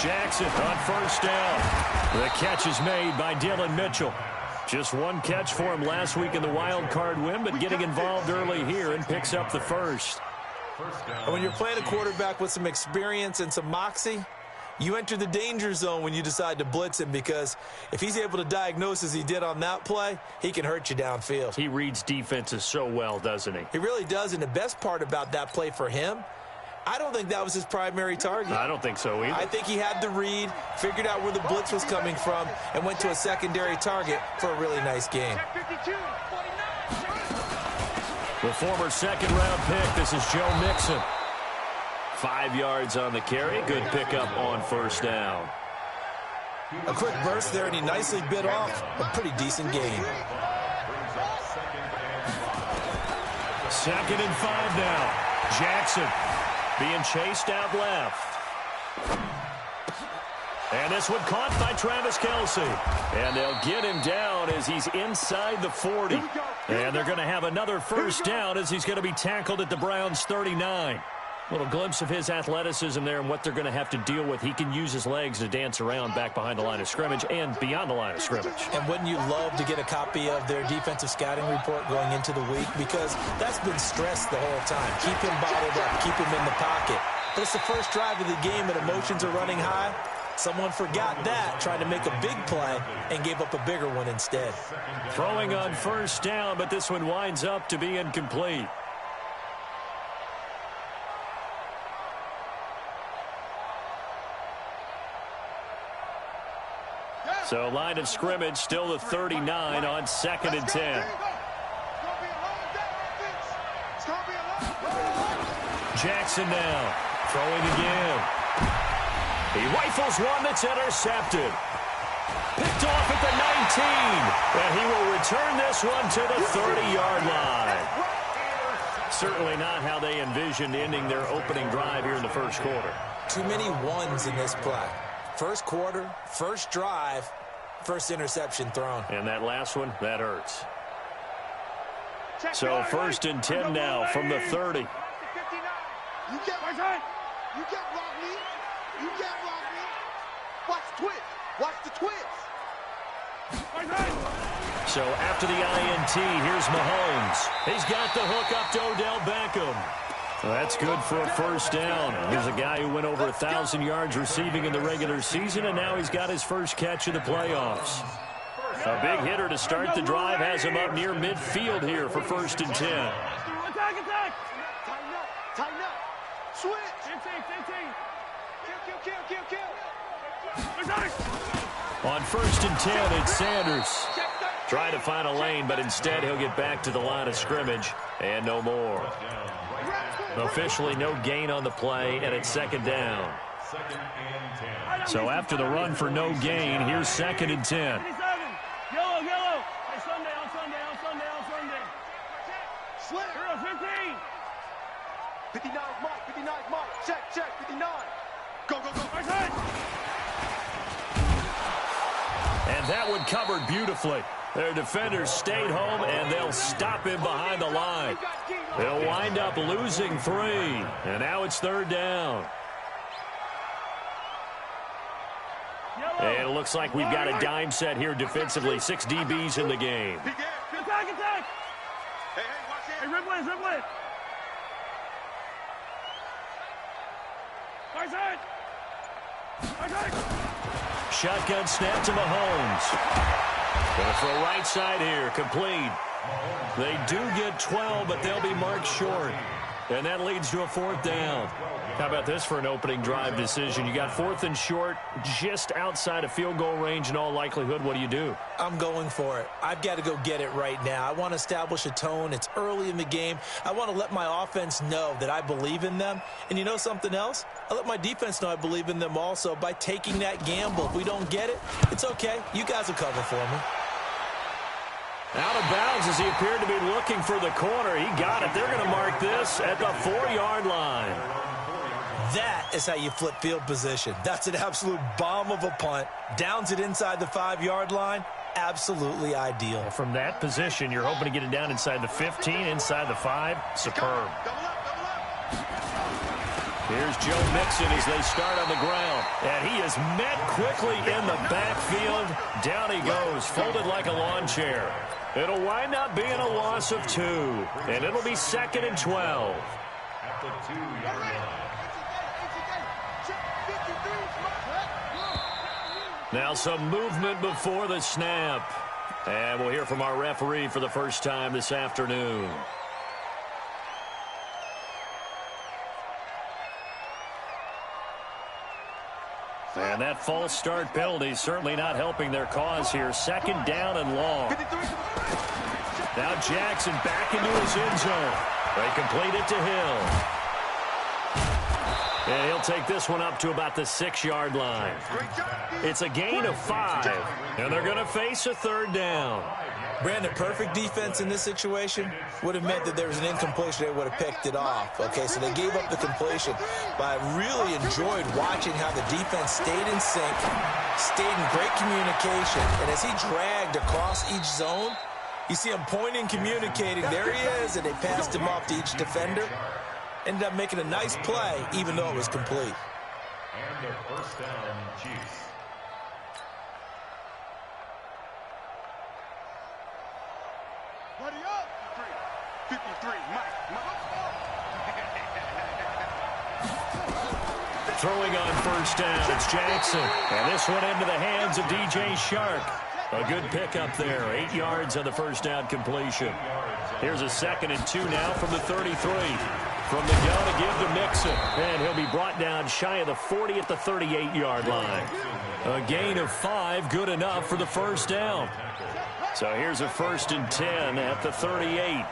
Jackson on first down. The catch is made by Dillon Mitchell. Just one catch for him last week in the wild card win, but getting involved early here and picks up the first. And when you're playing a quarterback with some experience and some moxie, you enter the danger zone when you decide to blitz him, because if he's able to diagnose as he did on that play, he can hurt you downfield. He reads defenses so well, doesn't he? He really does, and the best part about that play for him, I don't think that was his primary target. I don't think so either. I think he had the read, figured out where the blitz was coming from, and went to a secondary target for a really nice game. The former second-round pick, this is Joe Mixon. 5 yards on the carry. Good pickup on first down. A quick burst there, and he nicely bit off a pretty decent gain. 2nd and 5 now. Jackson being chased out left. And this one caught by Travis Kelce. And they'll get him down as he's inside the 40. And they're going to have another first down as he's going to be tackled at the Browns' 39. Little glimpse of his athleticism there and what they're going to have to deal with. He can use his legs to dance around back behind the line of scrimmage and beyond the line of scrimmage. And wouldn't you love to get a copy of their defensive scouting report going into the week? Because that's been stressed the whole time. Keep him bottled up. Keep him in the pocket. But it's the first drive of the game and emotions are running high. Someone forgot that, trying to make a big play, and gave up a bigger one instead. Throwing on first down, but this one winds up to be incomplete. So line of scrimmage still the 39 on 2nd and 10. Jackson now throwing again. He rifles one that's intercepted. Picked off at the 19. And he will return this one to the 30-yard line. Certainly not how they envisioned ending their opening drive here in the first quarter. Too many ones in this play. First quarter, first drive, first interception thrown. And that last one, that hurts. So 1st and 10 now from the 30. You can't block me. You can't block me. Watch the twist. Watch the twist. So after the INT, here's Mahomes. He's got the hook up to Odell Beckham. Well, that's good for a first down. Here's a guy who went over 1,000 yards receiving in the regular season, and now he's got his first catch of the playoffs. A big hitter to start the drive has him up near midfield here for 1st and 10. Attack. Tighten up. Switch. Kill. On 1st and 10, it's Sanders. Trying to find a lane, but instead he'll get back to the line of scrimmage, and no more. Officially no gain on the play, and it's 2nd down. So after the run for no gain, here's 2nd and 10. Yellow. Hey, Sunday. Slip. 15. 59 Mike. Check. 59. Go. And that one covered beautifully. Their defenders stayed home, and they'll stop him behind the line. They'll wind up losing 3, and now it's 3rd down. And it looks like we've got a dime set here defensively. 6 DBs in the game. Attack. Hey, watch it. Hey, Riplet. Shotgun snap to Mahomes. Going to throw right side here, complete. They do get 12, but they'll be marked short. And that leads to a 4th down. How about this for an opening drive decision? You got 4th and short, just outside of field goal range in all likelihood. What do you do? I'm going for it. I've got to go get it right now. I want to establish a tone. It's early in the game. I want to let my offense know that I believe in them. And you know something else? I let my defense know I believe in them also by taking that gamble. If we don't get it, it's okay. You guys will cover for me. Out of bounds as he appeared to be looking for the corner. He got it. They're going to mark this at the 4-yard line. That is how you flip field position. That's an absolute bomb of a punt. Downs it inside the 5-yard line. Absolutely ideal. Well, from that position, you're hoping to get it down inside the 15, inside the 5. Superb. Here's Joe Mixon as they start on the ground. And he is met quickly in the backfield. Down he goes, folded like a lawn chair. It'll wind up being a loss of 2. And it'll be 2nd and 12. At the 2-yard line. Now some movement before the snap. And we'll hear from our referee for the first time this afternoon. And that false start penalty is certainly not helping their cause here. 2nd down and long. Now Jackson back into his end zone. They complete it to Hill. And he'll take this one up to about the 6-yard line. It's a gain of 5. And they're going to face a 3rd down. Brandon, perfect defense in this situation would have meant that there was an incompletion. They would have picked it off. Okay, so they gave up the completion. But I really enjoyed watching how the defense stayed in sync, stayed in great communication. And as he dragged across each zone, you see him pointing, communicating. There he is, and they passed him off to each defender. Ended up making a nice play, even though it was complete. And the 1st down, Chiefs. Buddy up. 53, Mike. Throwing on 1st down, it's Jackson. And this one into the hands of DJ Shark. A good pickup there. 8 yards on the 1st down completion. Here's a 2nd and 2 now from the 33. From the gun to give to Mixon. And he'll be brought down shy of the 40 at the 38-yard line. A gain of 5, good enough for the 1st down. So here's a 1st and 10 at the 38.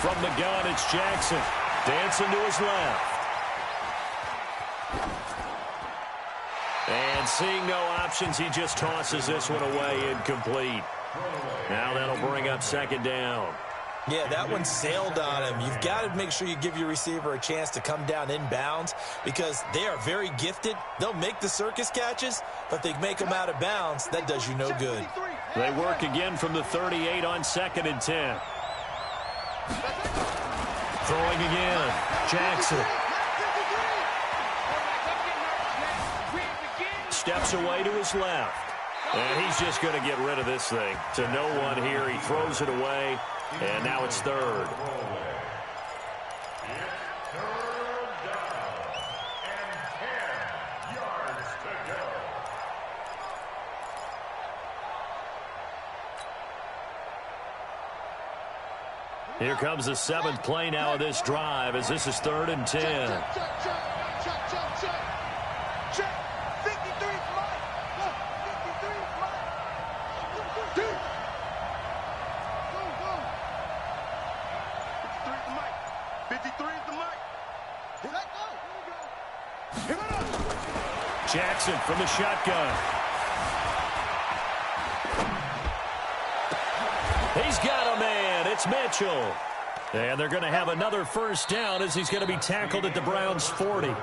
From the gun, it's Jackson. Dancing to his left. And seeing no options, he just tosses this one away incomplete. Now that'll bring up 2nd down. Yeah, that one sailed on him. You've got to make sure you give your receiver a chance to come down inbounds because they are very gifted. They'll make the circus catches, but they make them out of bounds. That does you no good. They work again from the 38 on 2nd and 10. Throwing again. Jackson. Steps away to his left. And he's just going to get rid of this thing. To no one here. He throws it away. And now it's 3rd. Here comes the 7th play now of this drive as this is 3rd and 10. Jackson from the shotgun. He's got a man. It's Mitchell. And they're going to have another 1st down as he's going to be tackled at the Browns' 40.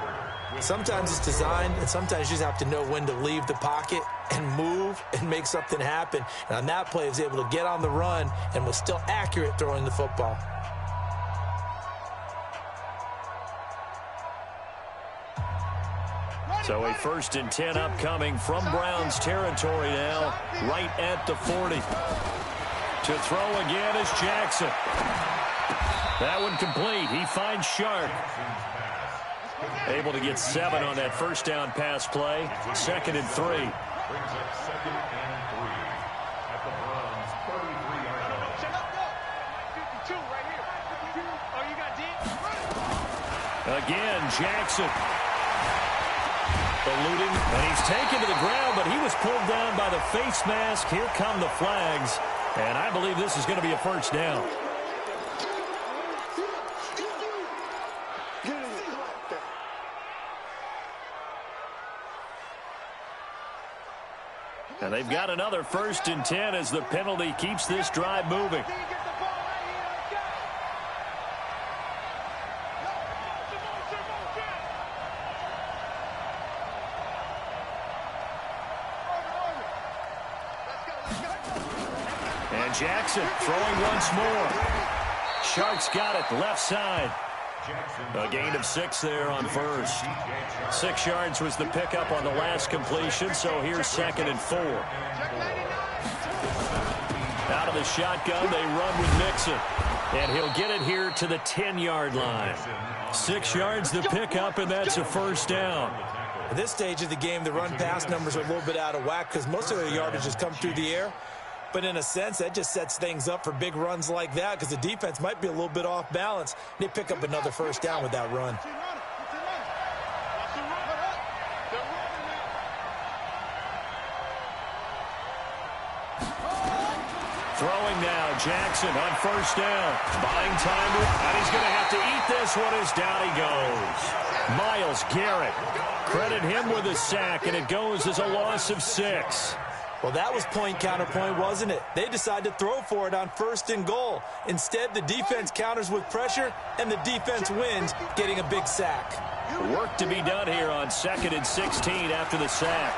Sometimes it's designed, and sometimes you just have to know when to leave the pocket and move and make something happen. And on that play, he was able to get on the run and was still accurate throwing the football. So a 1st and 10 upcoming from Browns territory now, right at the 40. To throw again is Jackson. That one complete. He finds Shark. Able to get 7 on that 1st down pass play. 2nd and 3. Brings up 2nd and 3 at the Browns' 33-yard line. 52 right here. 52. Oh, you got deep? Again, Jackson. Eluding, and he's taken to the ground, but he was pulled down by the face mask. Here come the flags, and I believe this is going to be a 1st down. And they've got another 1st and 10 as the penalty keeps this drive moving. And Jackson throwing once more. Sharks got it, left side. A gain of 6 there on first. 6 yards was the pickup on the last completion, so here's 2nd and 4. Out of the shotgun, they run with Mixon. And he'll get it here to the 10-yard line. 6 yards the pickup, and that's a first down. At this stage of the game, the run-pass numbers are a little bit out of whack because most of the yardage has come through the air. But in a sense, that just sets things up for big runs like that because the defense might be a little bit off balance. They pick up another first down with that run. Throwing now, Jackson on first down. Buying time, and he's going to have to eat this one as down he goes. Myles Garrett, credit him with a sack, and it goes as a loss of 6. Well, that was point counterpoint, wasn't it? They decided to throw for it on 1st and goal. Instead, the defense counters with pressure, and the defense wins, getting a big sack. Work to be done here on 2nd and 16 after the sack.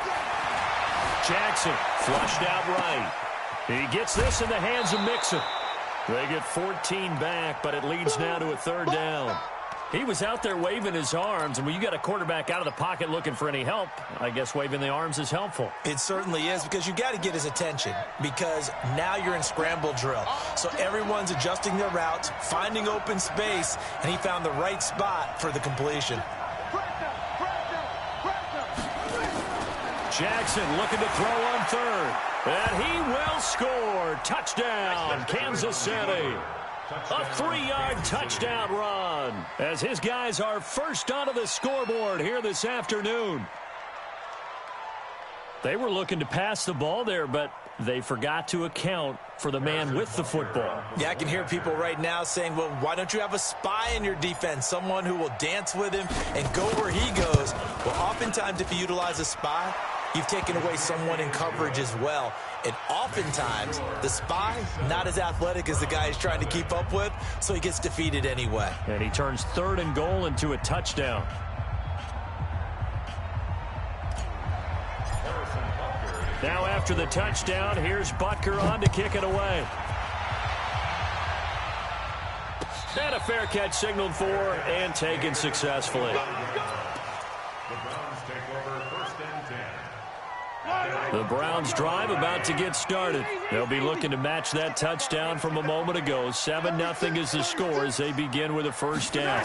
Jackson flushed out right. He gets this in the hands of Mixon. They get 14 back, but it leads now to a 3rd down. He was out there waving his arms, and when you got a quarterback out of the pocket looking for any help, I guess waving the arms is helpful. It certainly is because you got to get his attention because now you're in scramble drill. So everyone's adjusting their routes, finding open space, and he found the right spot for the completion. Jackson looking to throw on 3rd, and he will score. Touchdown, Kansas City. A 3-yard touchdown run as his guys are first onto the scoreboard here this afternoon. They were looking to pass the ball there, but they forgot to account for the man with the football. Yeah, I can hear people right now saying, well, why don't you have a spy in your defense, someone who will dance with him and go where he goes? Well, oftentimes if you utilize a spy, you've taken away someone in coverage as well. And oftentimes, the spy, not as athletic as the guy he's trying to keep up with, so he gets defeated anyway. And he turns 3rd and goal into a touchdown. Now after the touchdown, here's Butker on to kick it away. And a fair catch signaled for and taken successfully. The Browns drive about to get started. They'll be looking to match that touchdown from a moment ago. 7-0 is the score as they begin with a first down.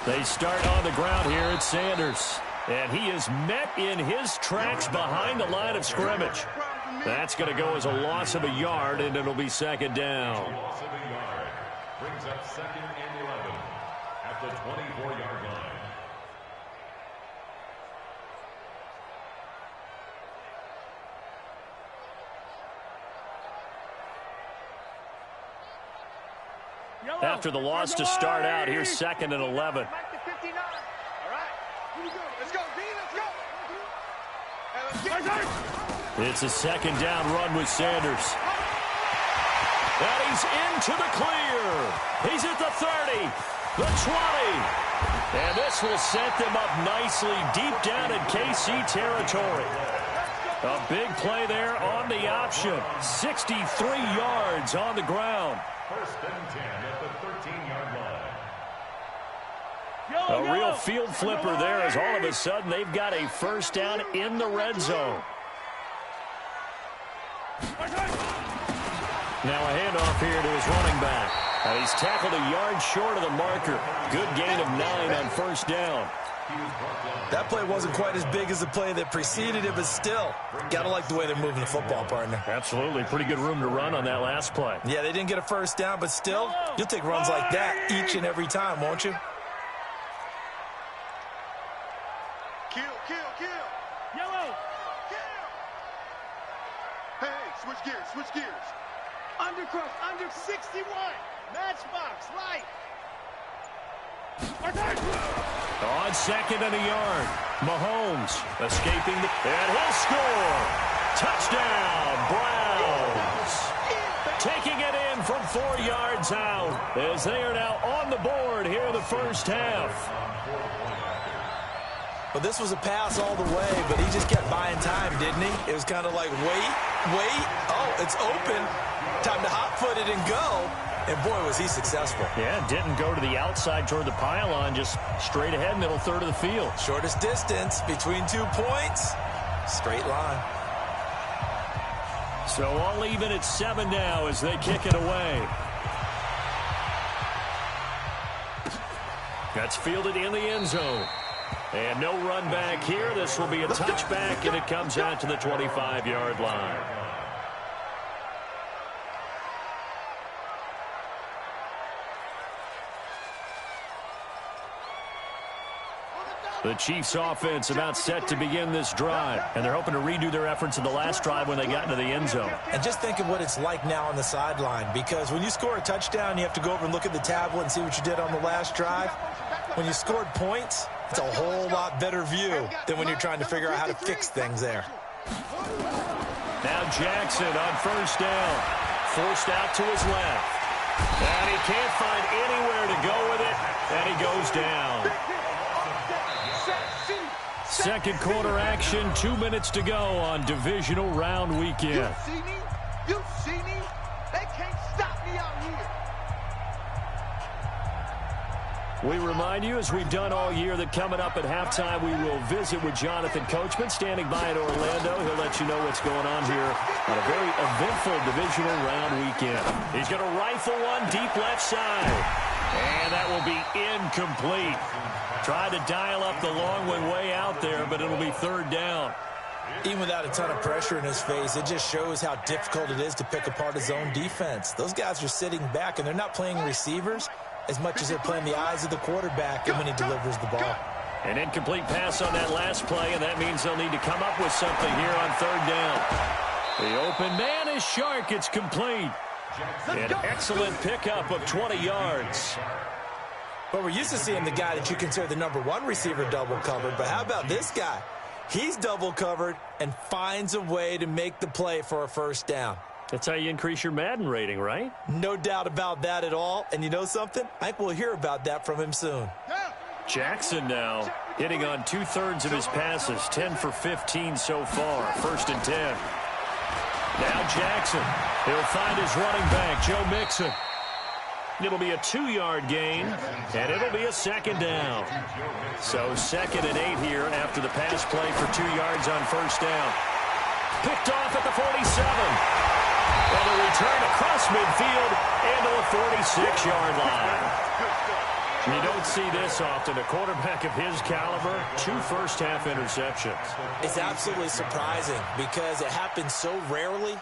They start on the ground here at Sanders. And he is met in his tracks behind the line of scrimmage. That's going to go as a loss of a yard, and it'll be 2nd down. Loss of a yard brings up 2nd and 11 at the 24-yard line. After the loss to start out, here's 2nd and 11. It's a 2nd down run with Sanders. And he's into the clear. He's at the 30, the 20. And this will set them up nicely deep down in KC territory. A big play there on the option. 63 yards on the ground. 1st and 10 at the 13-yard line. A real field flipper there as all of a sudden they've got a first down in the red zone. Now a handoff here to his running back. And he's tackled a yard short of the marker. Good gain of 9 on first down. That play wasn't quite as big as the play that preceded it, but still, got to like the way they're moving the football, partner. Absolutely. Pretty good room to run on that last play. Yeah, they didn't get a first down, but still, you'll take runs like that each and every time, won't you? Kill. Yellow. Kill. Hey, switch gears. Undercross, under 61. Matchbox, right. On 2nd and a yard. Mahomes escaping and he'll score. Touchdown, Browns. Taking it in from 4 yards out as they are now on the board here in the first half. Well, this was a pass all the way, but he just kept buying time, didn't he? It was kind of like, wait. Oh, it's open. Time to hot-foot it and go. And boy, was he successful. Yeah, didn't go to the outside toward the pylon, just straight ahead, middle third of the field. Shortest distance between 2 points, straight line. So all even at 7 now as they kick it away. That's fielded in the end zone. And no run back here. This will be a touchback, and it comes out to the 25-yard line. The Chiefs offense about set to begin this drive, and they're hoping to redo their efforts in the last drive when they got into the end zone. And just think of what it's like now on the sideline, because when you score a touchdown, you have to go over and look at the tablet and see what you did on the last drive. When you scored points, it's a whole lot better view than when you're trying to figure out how to fix things there. Now Jackson on first down, forced out to his left. And he can't find anywhere to go with it, and he goes down. Second quarter action, 2 minutes to go on divisional round weekend. You see me? You see me? They can't stop me out here. We remind you, as we've done all year, that coming up at halftime, we will visit with Jonathan Coachman, standing by in Orlando. He'll let you know what's going on here on a very eventful divisional round weekend. He's going to rifle one deep left side, and that will be incomplete. Tried to dial up the long one way out there, but it'll be third down. Even without a ton of pressure in his face, it just shows how difficult it is to pick apart his own defense. Those guys are sitting back, and they're not playing receivers as much as they're playing the eyes of the quarterback and when he delivers the ball. An incomplete pass on that last play, and that means they'll need to come up with something here on third down. The open man is Shark. It's complete. An excellent pickup of 20 yards. But we're used to seeing the guy that you consider the #1 receiver double covered. But how about this guy? He's double covered and finds a way to make the play for a first down. That's how you increase your Madden rating, right? No doubt about that at all. And you know something? I think we'll hear about that from him soon. Jackson now hitting on 2/3 of his passes, 10 for 15 so far. First and 10. Now Jackson. He'll find his running back, Joe Mixon. It'll be a 2-yard gain, and it'll be a second down. So 2nd and 8 here after the pass play for 2 yards on first down. Picked off at the 47. And a return across midfield into the 46-yard line. You don't see this often. A quarterback of his caliber, 2 first-half interceptions. It's absolutely surprising because it happens so rarely.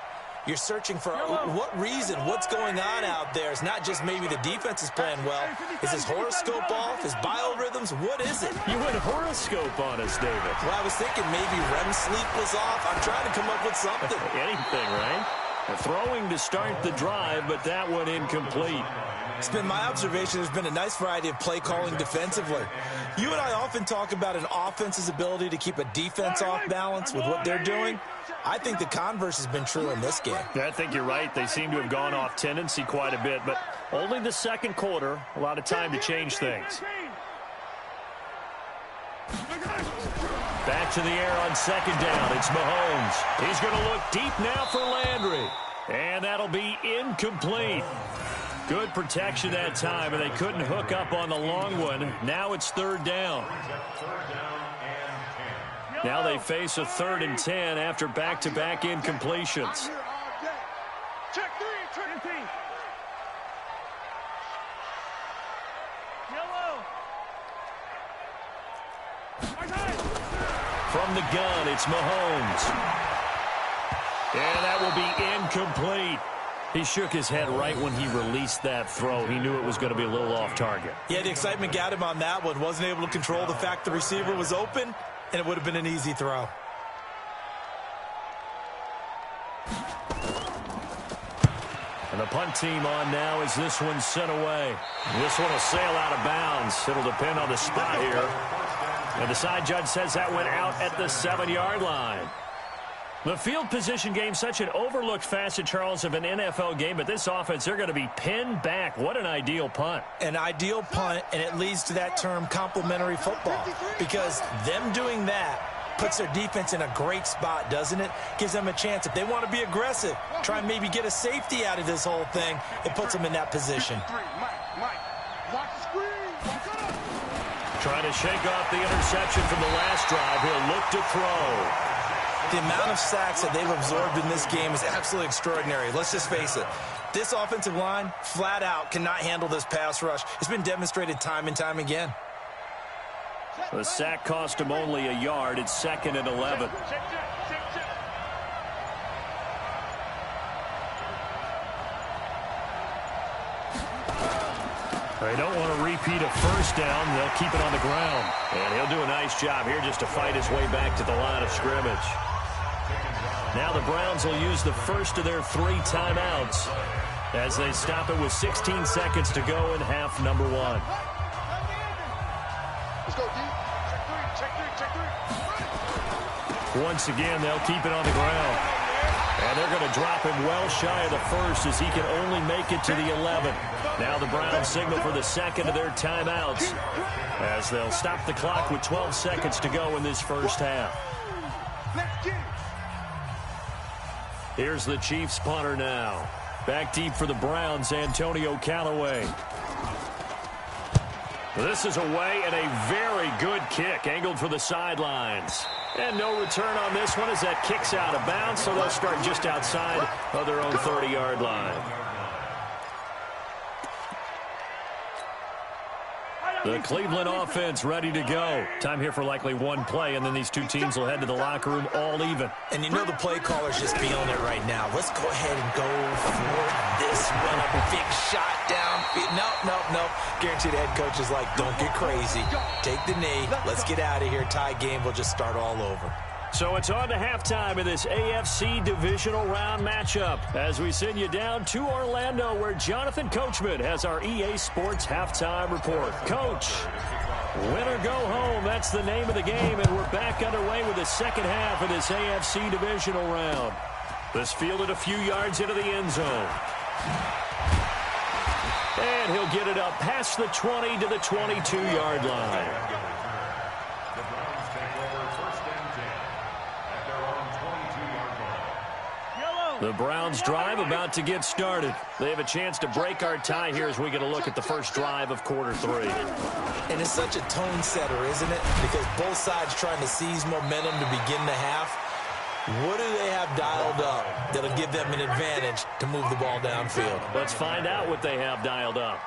You're searching for what reason, what's going on out there. It's not just maybe the defense is playing well. Is his horoscope off? His biorhythms? What is it? You went horoscope on us, David. Well, I was thinking maybe REM sleep was off. I'm trying to come up with something. Anything, right? Throwing to start the drive, but that one incomplete. It's been my observation there's been a nice variety of play calling defensively. You and I often talk about an offense's ability to keep a defense off balance with what they're doing. I think the converse has been true in this game. I think you're right. They seem to have gone off tendency quite a bit, but only the second quarter, a lot of time to change things. Back to the air on second down. It's Mahomes. He's going to look deep now for Landry. And that'll be incomplete. Good protection that time, and they couldn't hook up on the long one. Now it's third down. Now they face a 3rd and 10 after back-to-back incompletions. Check 3, check 3. Yellow. From the gun, it's Mahomes. And that will be incomplete. He shook his head right when he released that throw. He knew it was going to be a little off target. Yeah, the excitement got him on that one. Wasn't able to control the fact the receiver was open, and it would have been an easy throw. And the punt team on now as this one's sent away. This one will sail out of bounds. It'll depend on the spot here. And the side judge says that went out at the 7-yard line. The field position game, such an overlooked facet, Charles, of an NFL game. But this offense, they're going to be pinned back. What an ideal punt. An ideal punt, and it leads to that term complementary football. Because them doing that Puts their defense in a great spot, doesn't it? Gives them a chance. If they want to be aggressive, try and maybe get a safety out of this whole thing, it puts them in that position. Mike, watch the screen. Trying to shake off the interception from the last drive. He'll look to throw. The amount of sacks that they've absorbed in this game is absolutely extraordinary. Let's just face it. This offensive line, flat out, cannot handle this pass rush. It's been demonstrated time and time again. The sack cost him only a yard. It's 2nd and 11. They don't want to repeat a first down. They'll keep it on the ground. And he'll do a nice job here just to fight his way back to the line of scrimmage. Now the Browns will use the first of their 3 timeouts as they stop it with 16 seconds to go in half number 1. Let's go, D. Check three. Once again, they'll keep it on the ground. And they're going to drop him well shy of the first as he can only make it to the 11. Now the Browns signal for the second of their timeouts as they'll stop the clock with 12 seconds to go in this first half. Let's get it. Here's the Chiefs punter now. Back deep for the Browns, Antonio Callaway. This is away and a very good kick, angled for the sidelines. And no return on this one as that kicks out of bounds, so they'll start just outside of their own 30-yard line. The Cleveland offense ready to go. Time here for likely one play, and then these two teams will head to the locker room all even. And you know the play caller's just feeling it right now. Let's go ahead and go for this one. A big shot down. Nope. Guaranteed the head coach is like, don't get crazy. Take the knee. Let's get out of here. Tie game. We'll just start all over. So it's on to halftime of this AFC divisional round matchup as we send you down to Orlando where Jonathan Coachman has our EA Sports halftime report. Coach, win or go home, that's the name of the game, and we're back underway with the second half of this AFC divisional round. This fielded a few yards into the end zone. And he'll get it up past the 20 to the 22-yard line. The Browns drive about to get started. They have a chance to break our tie here as we get a look at the first drive of quarter 3. And it's such a tone setter, isn't it? Because both sides trying to seize momentum to begin the half. What do they have dialed up that'll give them an advantage to move the ball downfield? Let's find out what they have dialed up.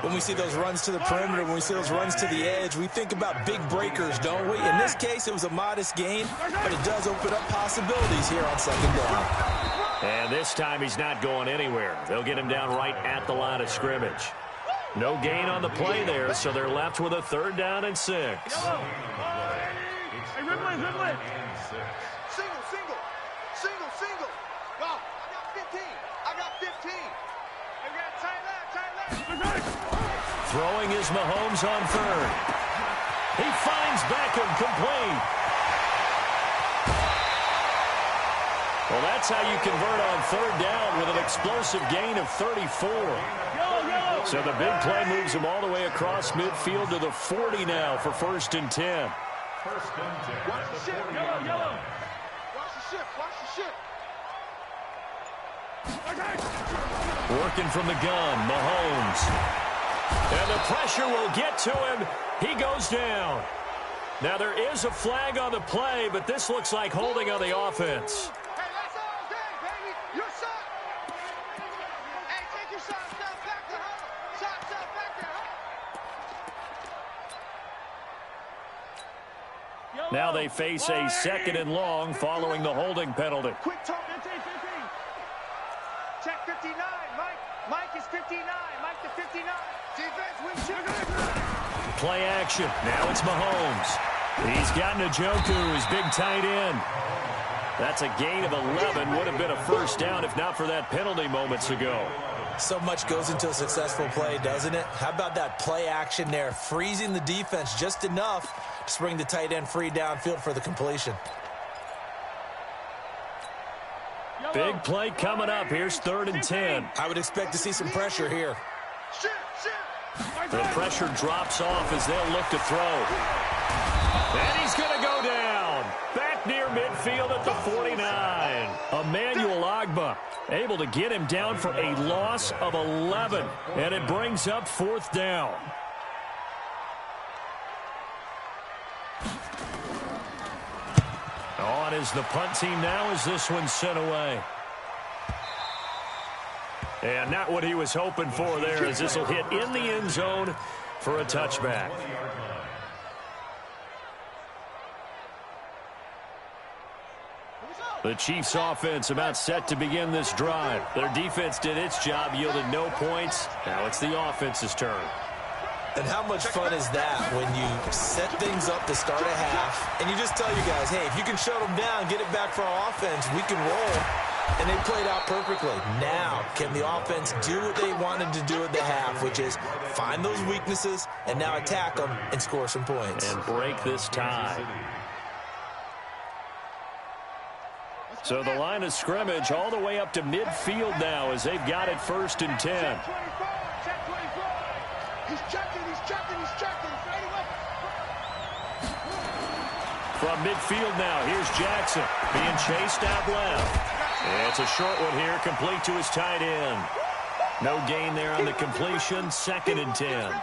When we see those runs to the perimeter, when we see those runs to the edge, we think about big breakers, don't we? In this case, it was a modest gain, but it does open up possibilities here on second down. And this time he's not going anywhere. They'll get him down right at the line of scrimmage. No gain on the play there, so they're left with a 3rd down and 6. Hey, Ridley. Single. Go. I got 15. I got tight left. Throwing is Mahomes on 3rd. He finds Beckham complete. Well, that's how you convert on 3rd down with an explosive gain of 34. So the big play moves him all the way across midfield to the 40 now for 1st and 10. Watch the ship. Yellow. Watch the ship. Working from the gun, Mahomes. And the pressure will get to him. He goes down. Now there is a flag on the play, but this looks like holding on the offense. Hey, that's all day, baby. Your shot. Hey, take your shot back to home. Shot back to home. Now they face a 2nd and long following the holding penalty. Quick talk. 15. Check 59. Mike is 59. Mike to 59. Defense, we shoot. Play action. Now it's Mahomes. He's got Njoku, his big tight end. That's a gain of 11. Would have been a 1st down if not for that penalty moments ago. So much goes into a successful play, doesn't it? How about that play action there, freezing the defense just enough to bring the tight end free downfield for the completion. Big play coming up. Here's 3rd and 10. I would expect to see some pressure here. The pressure drops off as they'll look to throw. And he's going to go down. midfield at the 49. Emmanuel Ogbah able to get him down for a loss of 11. And it brings up 4th down. On is the punt team now as this one's sent away. And not what he was hoping for there, as this will hit in the end zone for a touchback. The Chiefs offense about set to begin this drive. Their defense did its job, yielded no points. Now it's the offense's turn. And how much fun is that when you set things up to start a half and you just tell your guys, hey, if you can shut them down, get it back for our offense, we can roll. And they played out perfectly. Now, can the offense do what they wanted to do at the half, which is find those weaknesses and now attack them and score some points. And break this tie. So the line of scrimmage all the way up to midfield now as they've got it 1st and 10. He's checking. From midfield now, here's Jackson being chased out left. And it's a short one here, complete to his tight end. No gain there on the completion, 2nd and 10.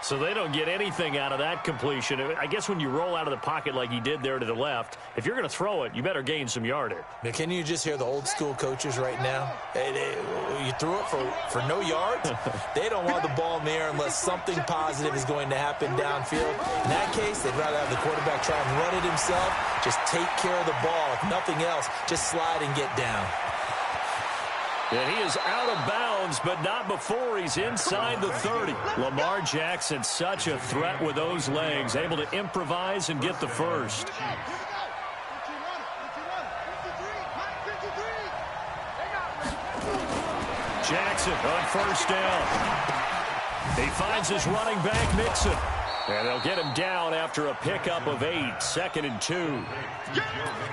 So they don't get anything out of that completion. I guess when you roll out of the pocket like he did there to the left, if you're going to throw it, you better gain some yardage. Now, can you just hear the old school coaches right now? You threw it for no yards? They don't want the ball in the air unless something positive is going to happen downfield. In that case, they'd rather have the quarterback try and run it himself. Just take care of the ball. If nothing else, just slide and get down. And he is out of bounds, but not before he's inside the 30. Lamar Jackson, such a threat with those legs, able to improvise and get the first. Jackson on 1st down. He finds his running back, Mixon. And they'll get him down after a pickup of 8, 2nd and 2.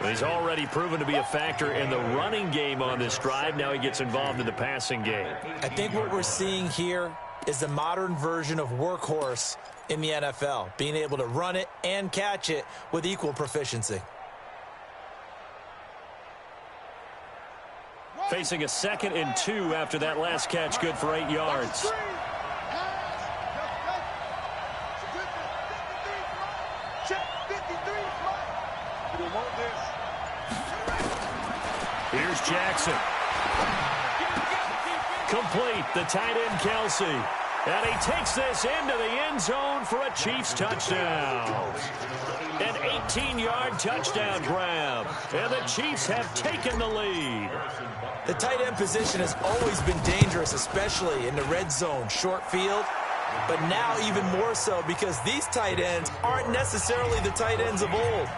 He's already proven to be a factor in the running game on this drive. Now he gets involved in the passing game. I think what we're seeing here is the modern version of workhorse in the NFL, being able to run it and catch it with equal proficiency. Facing a 2nd and 2 after that last catch, good for 8 yards. Here's Jackson. Complete, the tight end Kelsey. And he takes this into the end zone for a Chiefs touchdown. An 18-yard touchdown grab. And the Chiefs have taken the lead. The tight end position has always been dangerous, especially in the red zone, short field. But now even more so because these tight ends aren't necessarily the tight ends of old.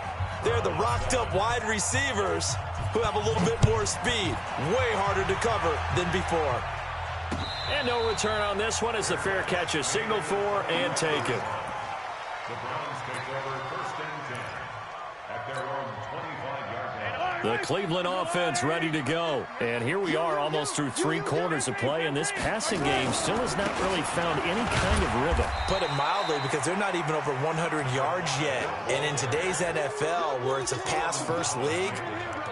They're the rocked-up wide receivers who have a little bit more speed. Way harder to cover than before. And no return on this one as the fair catch is signaled for and taken. The Browns take over 1st and 10 at their own 25-yard line. The Cleveland offense ready to go. And here we are almost through 3 quarters of play, and this passing game still has not really found any kind of rhythm. Put it mildly, because they're not even over 100 yards yet. And in today's NFL, where it's a pass-first league,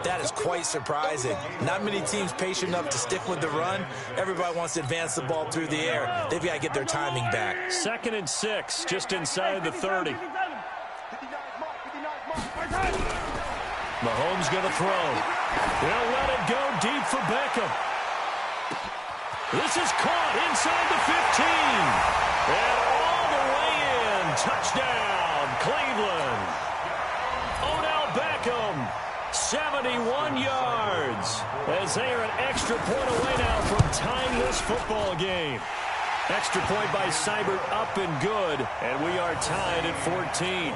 that is quite surprising. Not many teams patient enough to stick with the run. Everybody wants to advance the ball through the air. They've got to get their timing back. 2nd and 6, just inside the 30. Mahomes going to throw. They'll let it go deep for Beckham. This is caught inside the 15. And all the way in. Touchdown, Cleveland. Odell Beckham, 71 yards. As they are an extra point away now from tying this football game. Extra point by Seibert up and good. And we are tied at 14.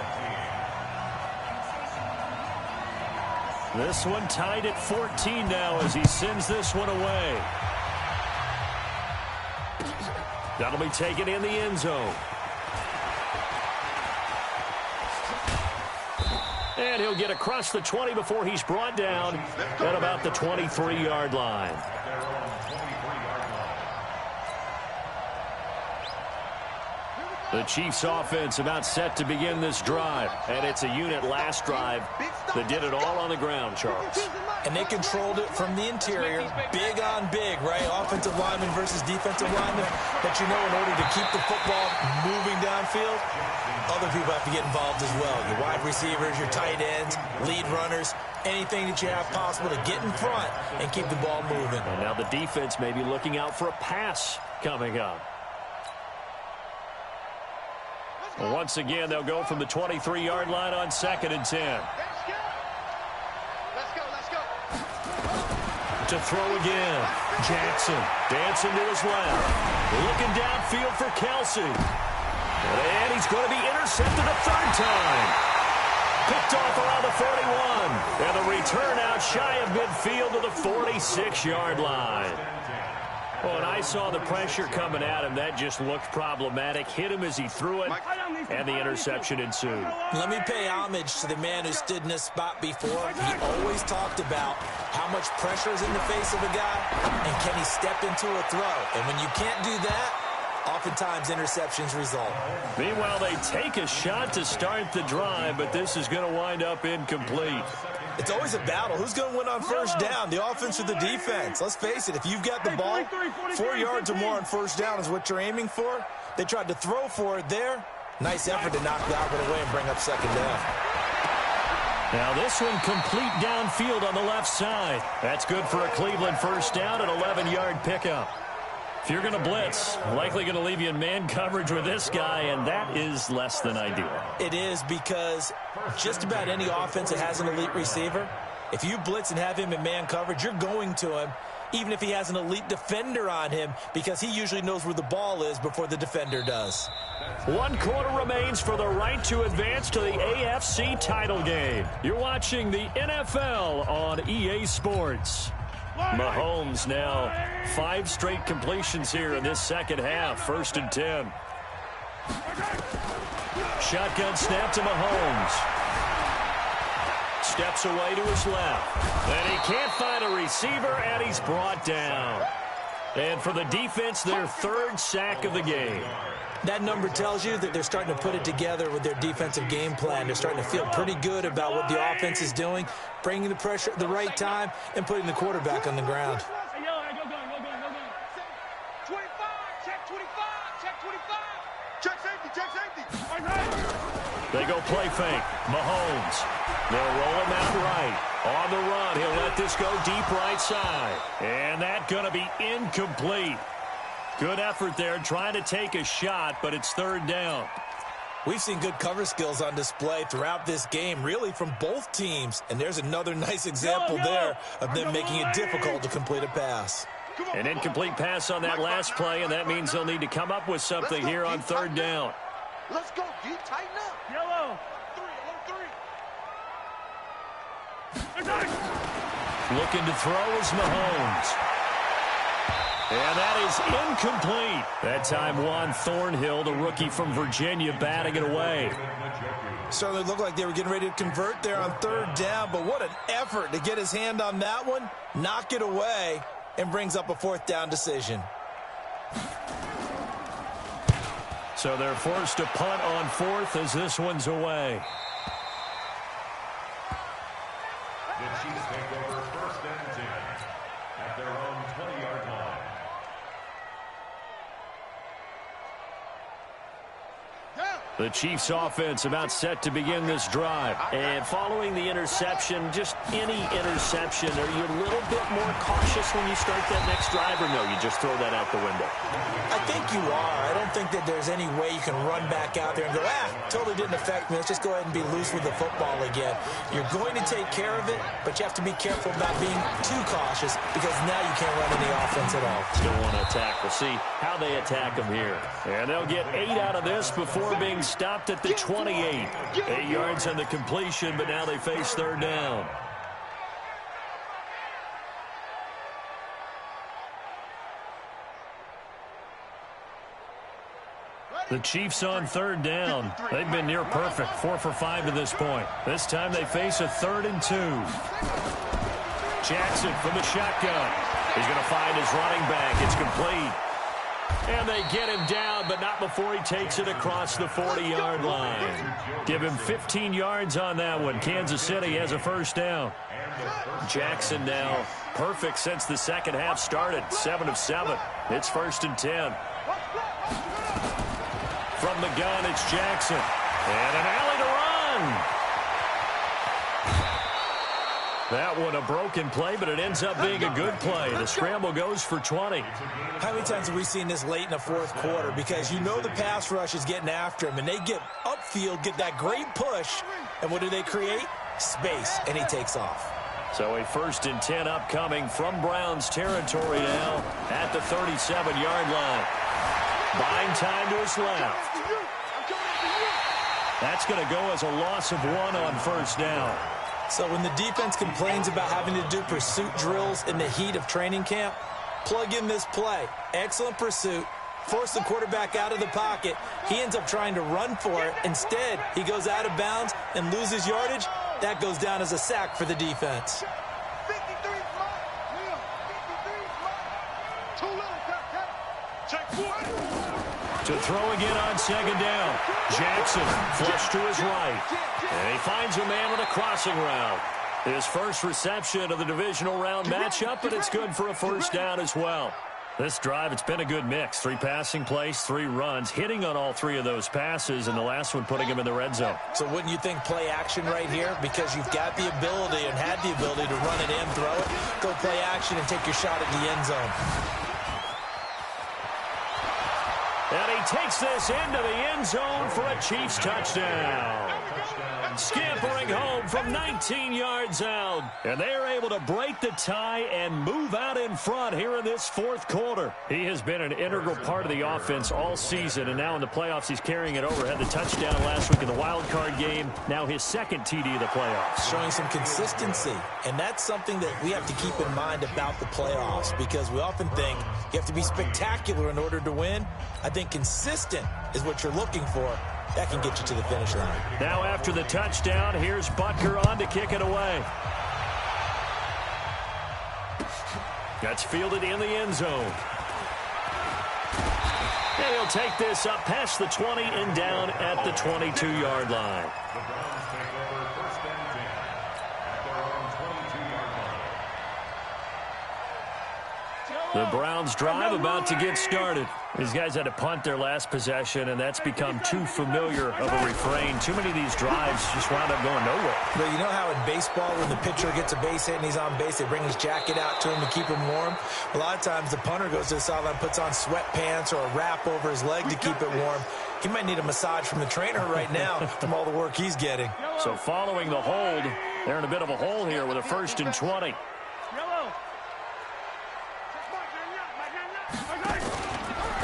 This one tied at 14 now as he sends this one away. That'll be taken in the end zone. And he'll get across the 20 before he's brought down at about the 23-yard line. The Chiefs offense about set to begin this drive. And it's a unit last drive that did it all on the ground, Charles. And they controlled it from the interior, big on big, right? Offensive lineman versus defensive lineman. But you know, in order to keep the football moving downfield, other people have to get involved as well. Your wide receivers, your tight ends, lead runners, anything that you have possible to get in front and keep the ball moving. And now the defense may be looking out for a pass coming up. Once again, they'll go from the 23-yard line on 2nd and 10. Let's go. To throw again. Jackson dancing to his left. Looking downfield for Kelsey. And he's going to be intercepted a third time. Picked off around the 41. And the return out shy of midfield to the 46-yard line. Well, when I saw the pressure coming at him, that just looked problematic. Hit him as he threw it, and the interception ensued. Let me pay homage to the man who stood in this spot before. He always talked about how much pressure is in the face of a guy, and can he step into a throw. And when you can't do that, oftentimes interceptions result. Meanwhile, they take a shot to start the drive, but this is going to wind up incomplete. It's always a battle. Who's going to win on first down, the offense or the defense? Let's face it, if you've got the ball, 4 yards or more on first down is what you're aiming for. They tried to throw for it there. Nice effort to knock that one away and bring up second down. Now this one complete downfield on the left side. That's good for a Cleveland first down, an 11-yard pickup. If you're going to blitz, likely going to leave you in man coverage with this guy, and that is less than ideal. It is, because just about any offense that has an elite receiver, if you blitz and have him in man coverage, you're going to him, even if he has an elite defender on him, because he usually knows where the ball is before the defender does. 1 quarter remains for the right to advance to the AFC title game. You're watching the NFL on EA Sports. Mahomes now 5 straight completions here in this second half. 1st and 10. Shotgun snap to Mahomes. Steps away to his left. And he can't find a receiver, and he's brought down. And for the defense, their 3rd sack of the game. That number tells you that they're starting to put it together with their defensive game plan. They're starting to feel pretty good about what the offense is doing, bringing the pressure at the right time, and putting the quarterback on the ground. 25, check 25, check 25. Check safety. They go play fake. Mahomes. They'll roll him out right. On the run, he'll let this go deep right side. And that's going to be incomplete. Good effort there, trying to take a shot, but it's 3rd down. We've seen good cover skills on display throughout this game, really from both teams. And there's another nice example there of them making it difficult to complete a pass. An incomplete pass on that last play, and that means they'll need to come up with something here on 3rd down. Let's go, D. Tighten up. Yellow. 3. Looking to throw is Mahomes. And that is incomplete. That time Juan Thornhill, the rookie from Virginia, batting it away. Certainly looked like they were getting ready to convert there on 3rd down, but what an effort to get his hand on that one, knock it away, and brings up a 4th down decision. So they're forced to punt on 4th as this one's away. The Chiefs take over 1st and 10 at their own 20-yard line. The Chiefs offense about set to begin this drive. And following the interception, just any interception, are you a little bit more cautious when you start that next drive, or no, you just throw that out the window? I think you are. I don't think that there's any way you can run back out there and go, totally didn't affect me. Let's just go ahead and be loose with the football again. You're going to take care of it, but you have to be careful about being too cautious, because now you can't run any offense at all. Still want to attack. We'll see how they attack them here. And they'll get 8 out of this before being stopped at the 28. 8 yards on the completion, but now they face 3rd down. The Chiefs on 3rd down. They've been near perfect, 4 for 5 to this point. This time they face a 3rd and 2. Jackson from the shotgun. He's going to find his running back. It's complete. And they get him down, but not before he takes it across the 40-yard line. Give him 15 yards on that one. Kansas City has a first down. Jackson now perfect since the second half started. 7 of 7. It's 1st and 10. From the gun, it's Jackson. And an alley to run. That one a broken play, but it ends up being a good play. The scramble goes for 20. How many times have we seen this late in the fourth quarter? Because you know the pass rush is getting after him, and they get upfield, get that great push, and what do they create? Space, and he takes off. So a 1st and 10 upcoming from Browns territory now at the 37-yard line. Buying time to his left. That's going to go as a loss of 1 on 1st down. So when the defense complains about having to do pursuit drills in the heat of training camp, plug in this play. Excellent pursuit. Force the quarterback out of the pocket. He ends up trying to run for it. Instead, he goes out of bounds and loses yardage. That goes down as a sack for the defense. To throw again on 2nd down. Jackson flush to his right. And he finds a man on a crossing route. His first reception of the divisional round matchup, but it's good for a 1st down as well. This drive, it's been a good mix. 3 passing plays, 3 runs, hitting on all 3 of those passes, and the last one putting him in the red zone. So wouldn't you think play action right here? Because you've got the ability and had the ability to run it in, throw it, go play action and take your shot at the end zone. And he takes this into the end zone for a Chiefs touchdown. Scampering home from 19 yards out. And they're able to break the tie and move out in front here in this 4th quarter. He has been an integral part of the offense all season, and now in the playoffs he's carrying it over. Had the touchdown last week in the wild card game. Now his 2nd TD of the playoffs. Showing some consistency, and that's something that we have to keep in mind about the playoffs, because we often think you have to be spectacular in order to win. I think consistent is what you're looking for. That can get you to the finish line. Now after the touchdown, here's Butker on to kick it away. That's fielded in the end zone. And he'll take this up past the 20 and down at the 22-yard line. The Browns take over 1st and 10 at their own 22-yard line. The Browns drive about to get started. These guys had to punt their last possession, and that's become too familiar of a refrain. Too many of these drives just wound up going nowhere. But you know how in baseball, when the pitcher gets a base hit and he's on base, they bring his jacket out to him to keep him warm? A lot of times the punter goes to the sideline, puts on sweatpants or a wrap over his leg to keep it warm. He might need a massage from the trainer right now from all the work he's getting. So following the hold, they're in a bit of a hole here with a 1st and 20.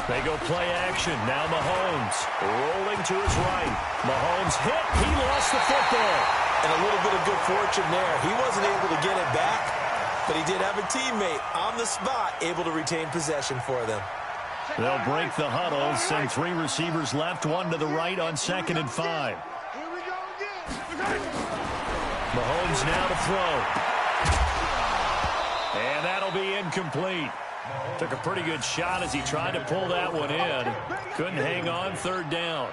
They go play action. Now Mahomes rolling to his right. Mahomes hit. He lost the football. And a little bit of good fortune there. He wasn't able to get it back, but he did have a teammate on the spot able to retain possession for them. They'll break the huddle. Send 3 receivers left, 1 to the right on 2nd and 5. Mahomes now to throw. And that'll be incomplete. Took a pretty good shot as he tried to pull that one in. Couldn't hang on 3rd down.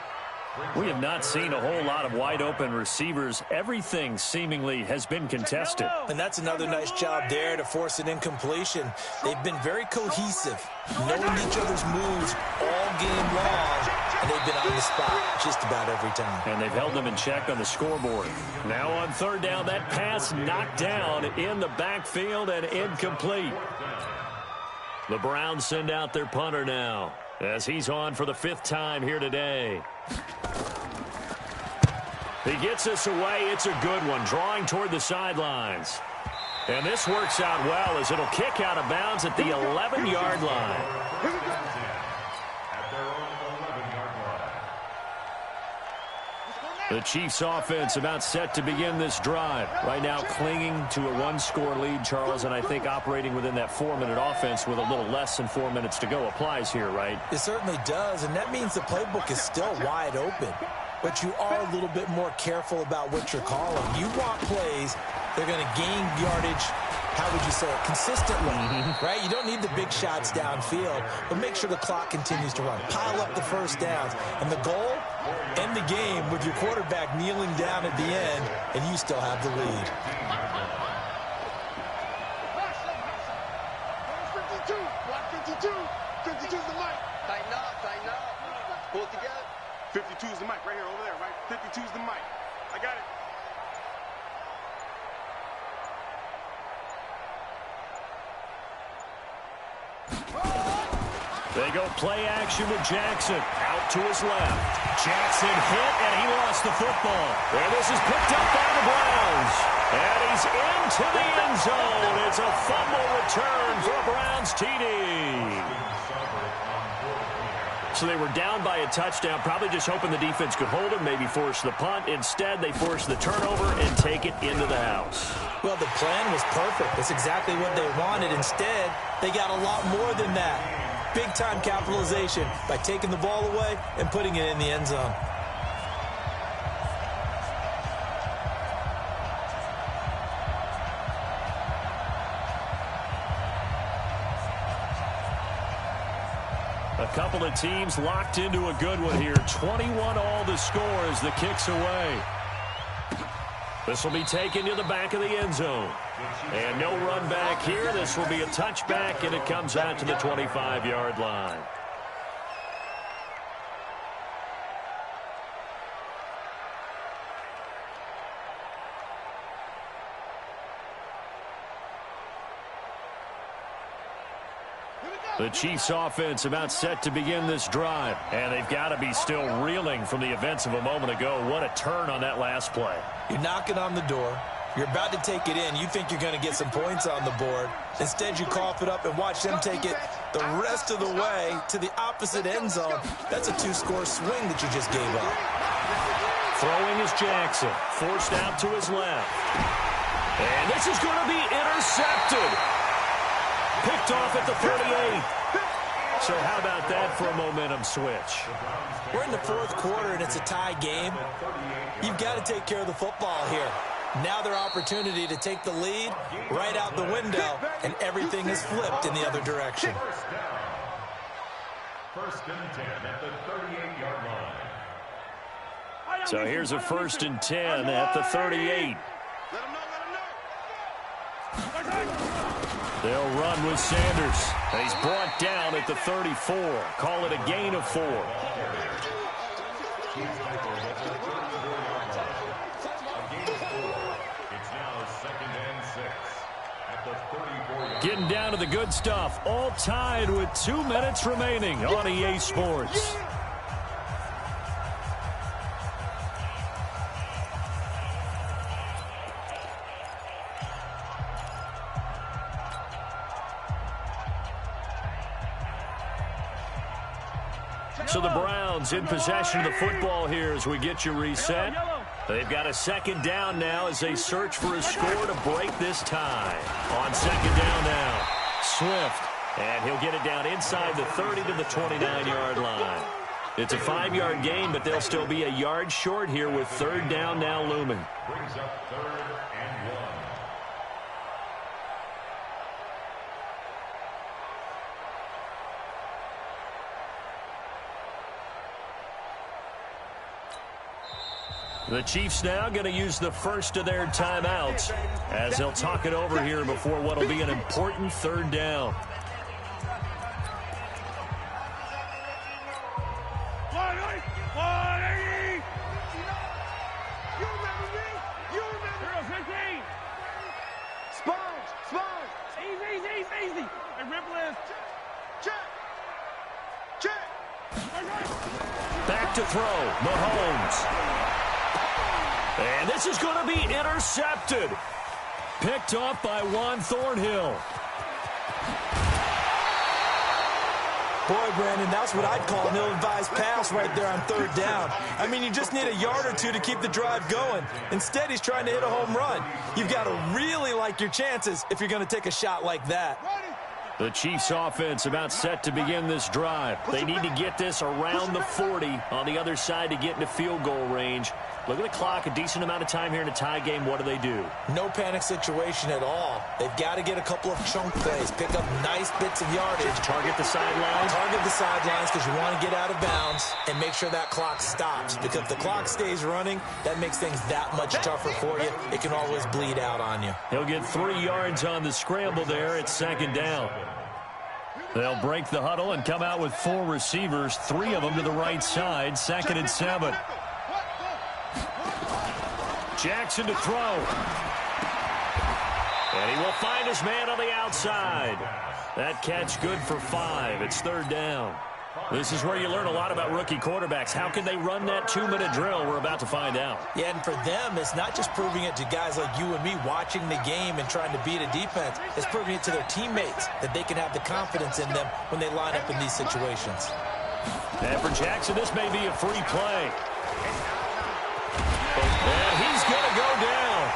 We have not seen a whole lot of wide-open receivers. Everything seemingly has been contested. And that's another nice job there to force an incompletion. They've been very cohesive, knowing each other's moves all game long, and they've been on the spot just about every time. And they've held them in check on the scoreboard. Now on 3rd down, that pass knocked down in the backfield and incomplete. The Browns send out their punter now as he's on for the 5th time here today. He gets us away. It's a good one, drawing toward the sidelines. And this works out well as it'll kick out of bounds at the 11-yard line. The Chiefs offense about set to begin this drive. Right now clinging to a 1-score lead, Charles, and I think operating within that 4-minute offense with a little less than 4 minutes to go applies here, right? It certainly does, and that means the playbook is still wide open. But you are a little bit more careful about what you're calling. You want plays, they're going to gain yardage, how would you say it, consistently, right? You don't need the big shots downfield, but make sure the clock continues to run. Pile up the first downs. And the goal, end the game with your quarterback kneeling down at the end, and you still have the lead. 52. Watch 52. 52 is the mic. Tighten up, tighten up. Pull it together. 52 is the mic right here, over there, right? 52 is the mic. I got it. They go play action with Jackson. Out to his left. Jackson hit, and he lost the football. And this is picked up by the Browns. And he's into the end zone. It's a fumble return for a Browns TD. So they were down by a touchdown, probably just hoping the defense could hold him, maybe force the punt. Instead, they force the turnover and take it into the house. Well, the plan was perfect. That's exactly what they wanted. Instead, they got a lot more than that. Big-time capitalization by taking the ball away and putting it in the end zone. A couple of teams locked into a good one here. 21-all the score as the kick's away. This will be taken to the back of the end zone. And no run back here. This will be a touchback, and it comes out to the 25-yard line. The Chiefs offense about set to begin this drive. And they've got to be still reeling from the events of a moment ago. What a turn on that last play. You're knocking on the door. You're about to take it in. You think you're going to get some points on the board. Instead, you cough it up and watch them take it the rest of the way to the opposite end zone. That's a two-score swing that you just gave up. Throwing is Jackson. Forced out to his left. And this is going to be intercepted. Picked off at the 38. So how about that for a momentum switch? We're in the fourth quarter, and it's a tie game. You've got to take care of the football here. Now their opportunity to take the lead right out the window, and everything is flipped in the other direction. First and 10 at the 38-yard line. So here's a 1st and 10 at the 38. They'll run with Sanders. And he's brought down at the 34. Call it a gain of 4. It's now 2nd and 6 at the 34-yard. Getting down to the good stuff. All tied with 2 minutes remaining on EA Sports. So the Browns in possession of the football here as we get you reset. They've got a 2nd down now as they search for a score to break this tie. On 2nd down now, Swift. And he'll get it down inside the 30 to the 29-yard line. It's a 5-yard gain, but they'll still be a yard short here with 3rd down now looming. Brings up 3rd and 1. The Chiefs now going to use the first of their timeouts as they'll talk it over here before what will be an important 3rd down. Easy. And Ripley. Check. Back to throw, Mahomes. And this is going to be intercepted. Picked off by Juan Thornhill. Boy, Brandon, that's what I'd call an ill-advised pass right there on 3rd down. I mean, you just need a yard or two to keep the drive going. Instead, he's trying to hit a home run. You've got to really like your chances if you're going to take a shot like that. The Chiefs offense about set to begin this drive. They need to get this around the 40 on the other side to get into field goal range. Look at the clock, a decent amount of time here in a tie game. What do? No panic situation at all. They've got to get a couple of chunk plays, pick up nice bits of yardage. Target the sidelines. Target the sidelines because you want to get out of bounds and make sure that clock stops. Because if the clock stays running, that makes things that much tougher for you. It can always bleed out on you. He'll get 3 yards on the scramble there. It's second down. They'll break the huddle and come out with 4 receivers, 3 of them to the right side, 2nd and 7. Jackson to throw. And he will find his man on the outside. That catch good for 5. It's 3rd down. This is where you learn a lot about rookie quarterbacks. How can they run that 2-minute drill? We're about to find out. Yeah, and for them, it's not just proving it to guys like you and me watching the game and trying to beat a defense. It's proving it to their teammates that they can have the confidence in them when they line up in these situations. And for Jackson, this may be a free play. And he's going to go down.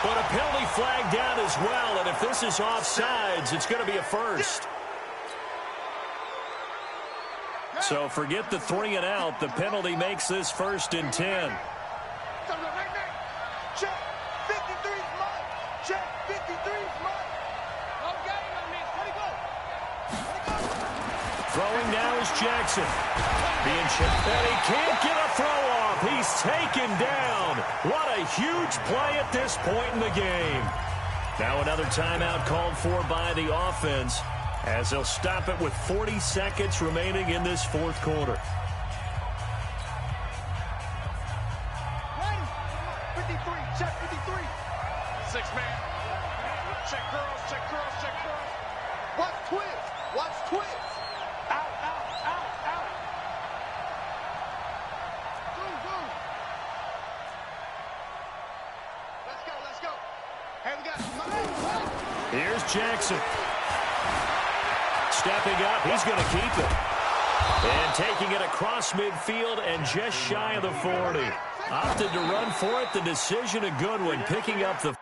But a penalty flag down as well. And if this is offsides, it's going to be a first. So forget the 3 and out. The penalty makes this 1st and 10. Check 53's mine. Check 53's mine. Throwing now is Jackson. Being checked. And he can't get a throw off. He's taken down. What a huge play at this point in the game. Now another timeout called for by the offense, as they'll stop it with 40 seconds remaining in this 4th quarter. 53, check 53. 6-man. Check girls, check girls, check girls. Watch twist, watch twist. Out, out, out, out. Boom, boom. Let's go. Hey, we got my. Here's Jackson. Stepping up, he's going to keep it. And taking it across midfield and just shy of the 40. Opted to run for it. The decision a good one, picking up the...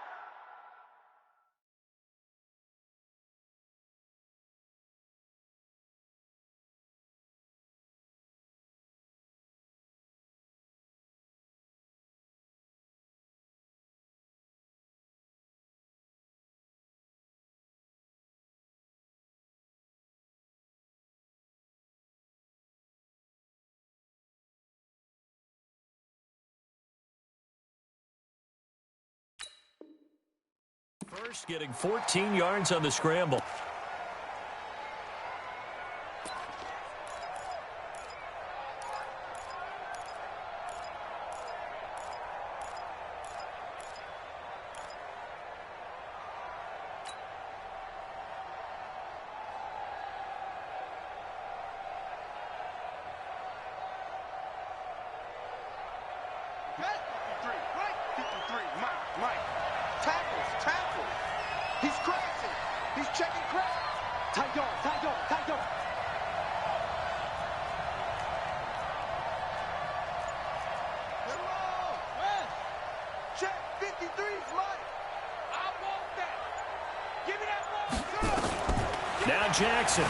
First, getting 14 yards on the scramble. Now Jackson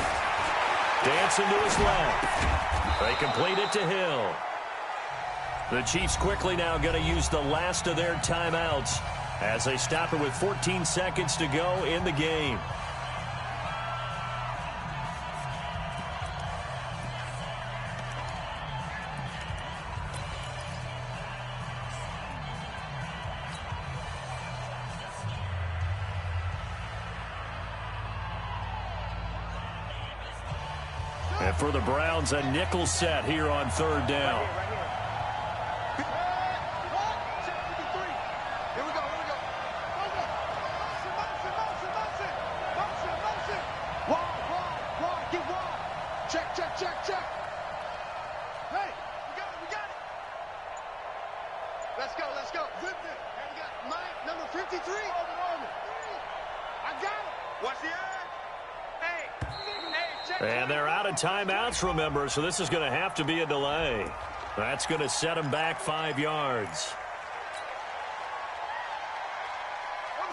dancing to his left. They complete it to Hill. The Chiefs quickly now going to use the last of their timeouts as they stop it with 14 seconds to go in the game. And for the Browns, a nickel set here on 3rd down. Let's go. Flip it. And we got Mike, number 53. I got him. Watch the eye. And they're out of timeouts, remember, so this is going to have to be a delay. That's going to set them back 5 yards.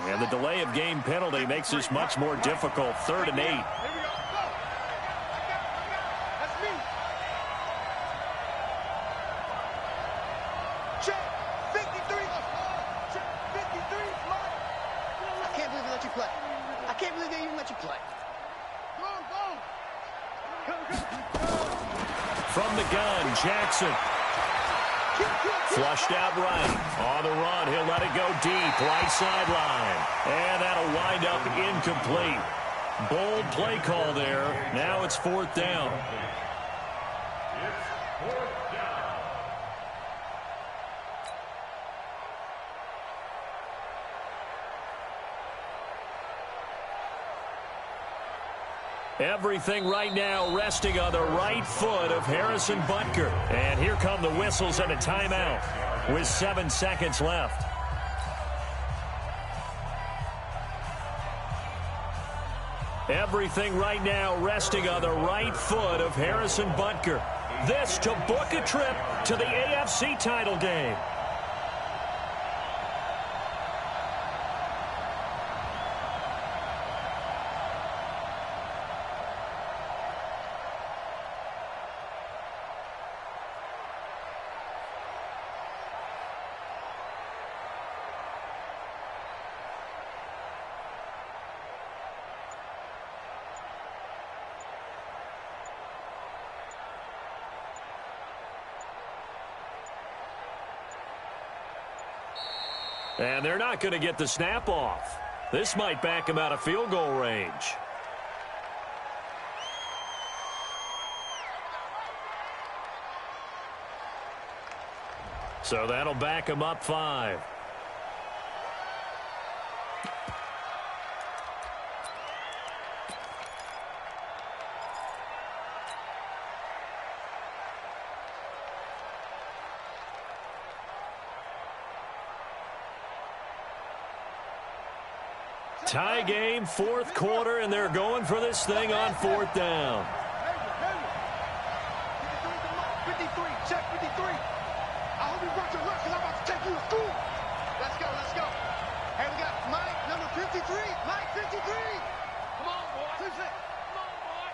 And the delay of game penalty makes this much more difficult. 3rd and 8. Here we go. Go. That's me. Check. 53. Check. 53. Mike. I can't believe they let you play. I can't believe they even let you play. Go, go. From the gun, Jackson. Flushed out right. On the run, he'll let it go deep. Right sideline. And that'll wind up incomplete. Bold play call there. Now it's 4th down. It's 4th down. Everything right now resting on the right foot of Harrison Butker. And here come the whistles and a timeout with 7 seconds left. Everything right now resting on the right foot of Harrison Butker. This to book a trip to the AFC title game. And they're not going to get the snap off. This might back him out of field goal range. So that'll back him up 5. Tie game, 4th quarter, and they're going for this thing on 4th down. 53. Check 53. I hope you brought your lunch because I'm about to take you to school. Let's go, let's go. Hey, we got Mike, number 53. Mike, 53. Come on, boy. Come on, boy.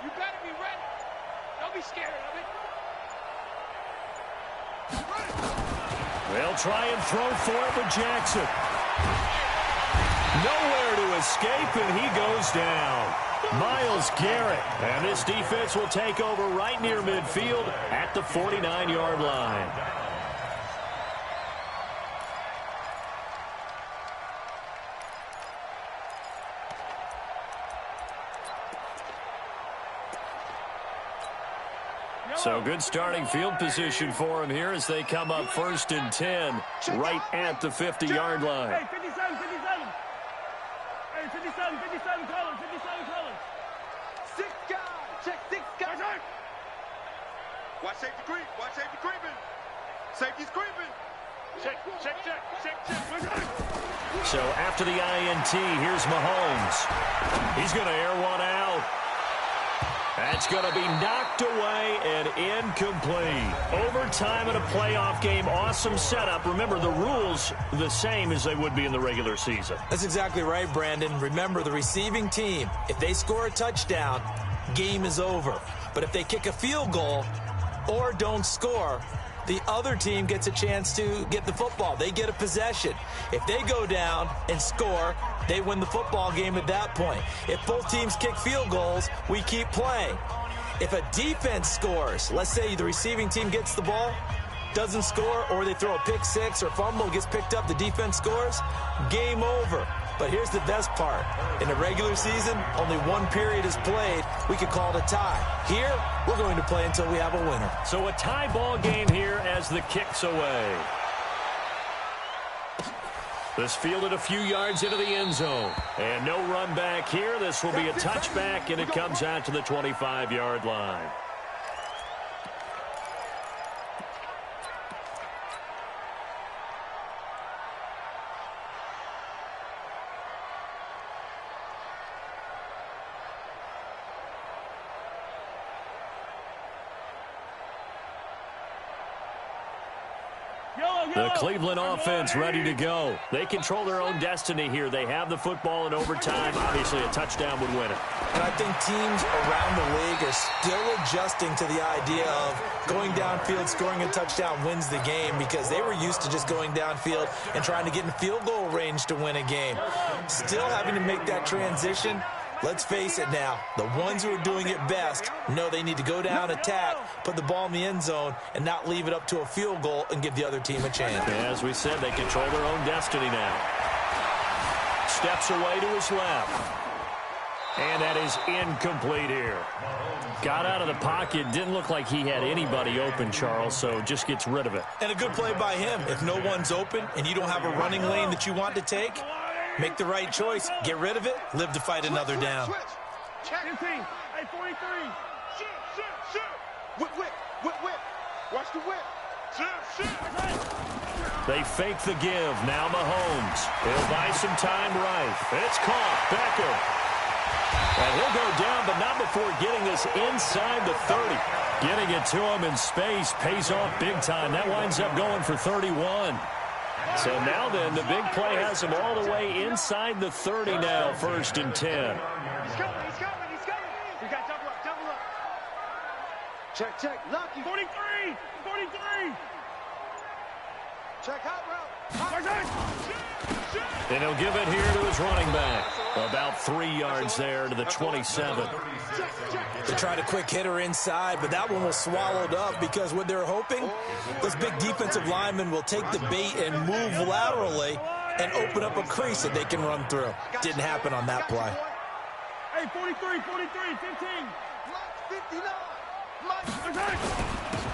You better be ready. Don't be scared of it. They'll try and throw for it with Jackson. Nowhere to escape, and he goes down. Myles Garrett. And this defense will take over right near midfield at the 49-yard line. So good starting field position for him here as they come up 1st and 10 right at the 50-yard line. Hey, 57, 57. Hey, 57, 57 colors, 57 colors. 6 guys. Check 6 guys. Watch safety creep. Watch safety creeping. Safety's creeping. Check. So after the INT, here's Mahomes. He's going to air one out. That's going to be knocked away and incomplete. Overtime in a playoff game. Awesome setup. Remember, the rules the same as they would be in the regular season. That's exactly right, Brandon. Remember, the receiving team, if they score a touchdown, game is over. But if they kick a field goal or don't score, the other team gets a chance to get the football. They get a possession. If they go down and score, they win the football game at that point. If both teams kick field goals, we keep playing. If a defense scores, let's say the receiving team gets the ball, doesn't score, or they throw a pick six or fumble, gets picked up, the defense scores, game over. But here's the best part. In the regular season, only one period is played. We could call it a tie. Here, we're going to play until we have a winner. So a tie ball game here as the kick's away. This fielded a few yards into the end zone. And no run back here. This will be a touchback, and it comes out to the 25-yard line. The Cleveland offense ready to go. They control their own destiny here. They have the football in overtime. Obviously, a touchdown would win it. And I think teams around the league are still adjusting to the idea of going downfield, scoring a touchdown wins the game, because they were used to just going downfield and trying to get in field goal range to win a game. Still having to make that transition. Let's face it now, the ones who are doing it best know they need to go down, attack, put the ball in the end zone, and not leave it up to a field goal and give the other team a chance. As we said, they control their own destiny now. Steps away to his left. And that is incomplete here. Got out of the pocket. Didn't look like he had anybody open, Charles, so just gets rid of it. And a good play by him. If no one's open and you don't have a running lane that you want to take, make the right choice. Get rid of it. Live to fight another down. 15. Hey, 43. Shoot. Whip. Watch the whip. Shoot. They fake the give. Now Mahomes. He'll buy some time right. It's caught. Beckham. And he'll go down, but not before getting this inside the 30. Getting it to him in space pays off big time. That winds up going for 31. So now then, the big play has him all the way inside the 30 now, 1st and 10. He's coming. We got double up. Check. Lucky. 43. Check out route. And he'll give it here to his running back. About 3 yards there to the 27. They tried a quick hitter inside, but that one was swallowed up because what they're hoping, those big defensive linemen will take the bait and move laterally and open up a crease that they can run through. Didn't happen on that play. Hey, 43, 15.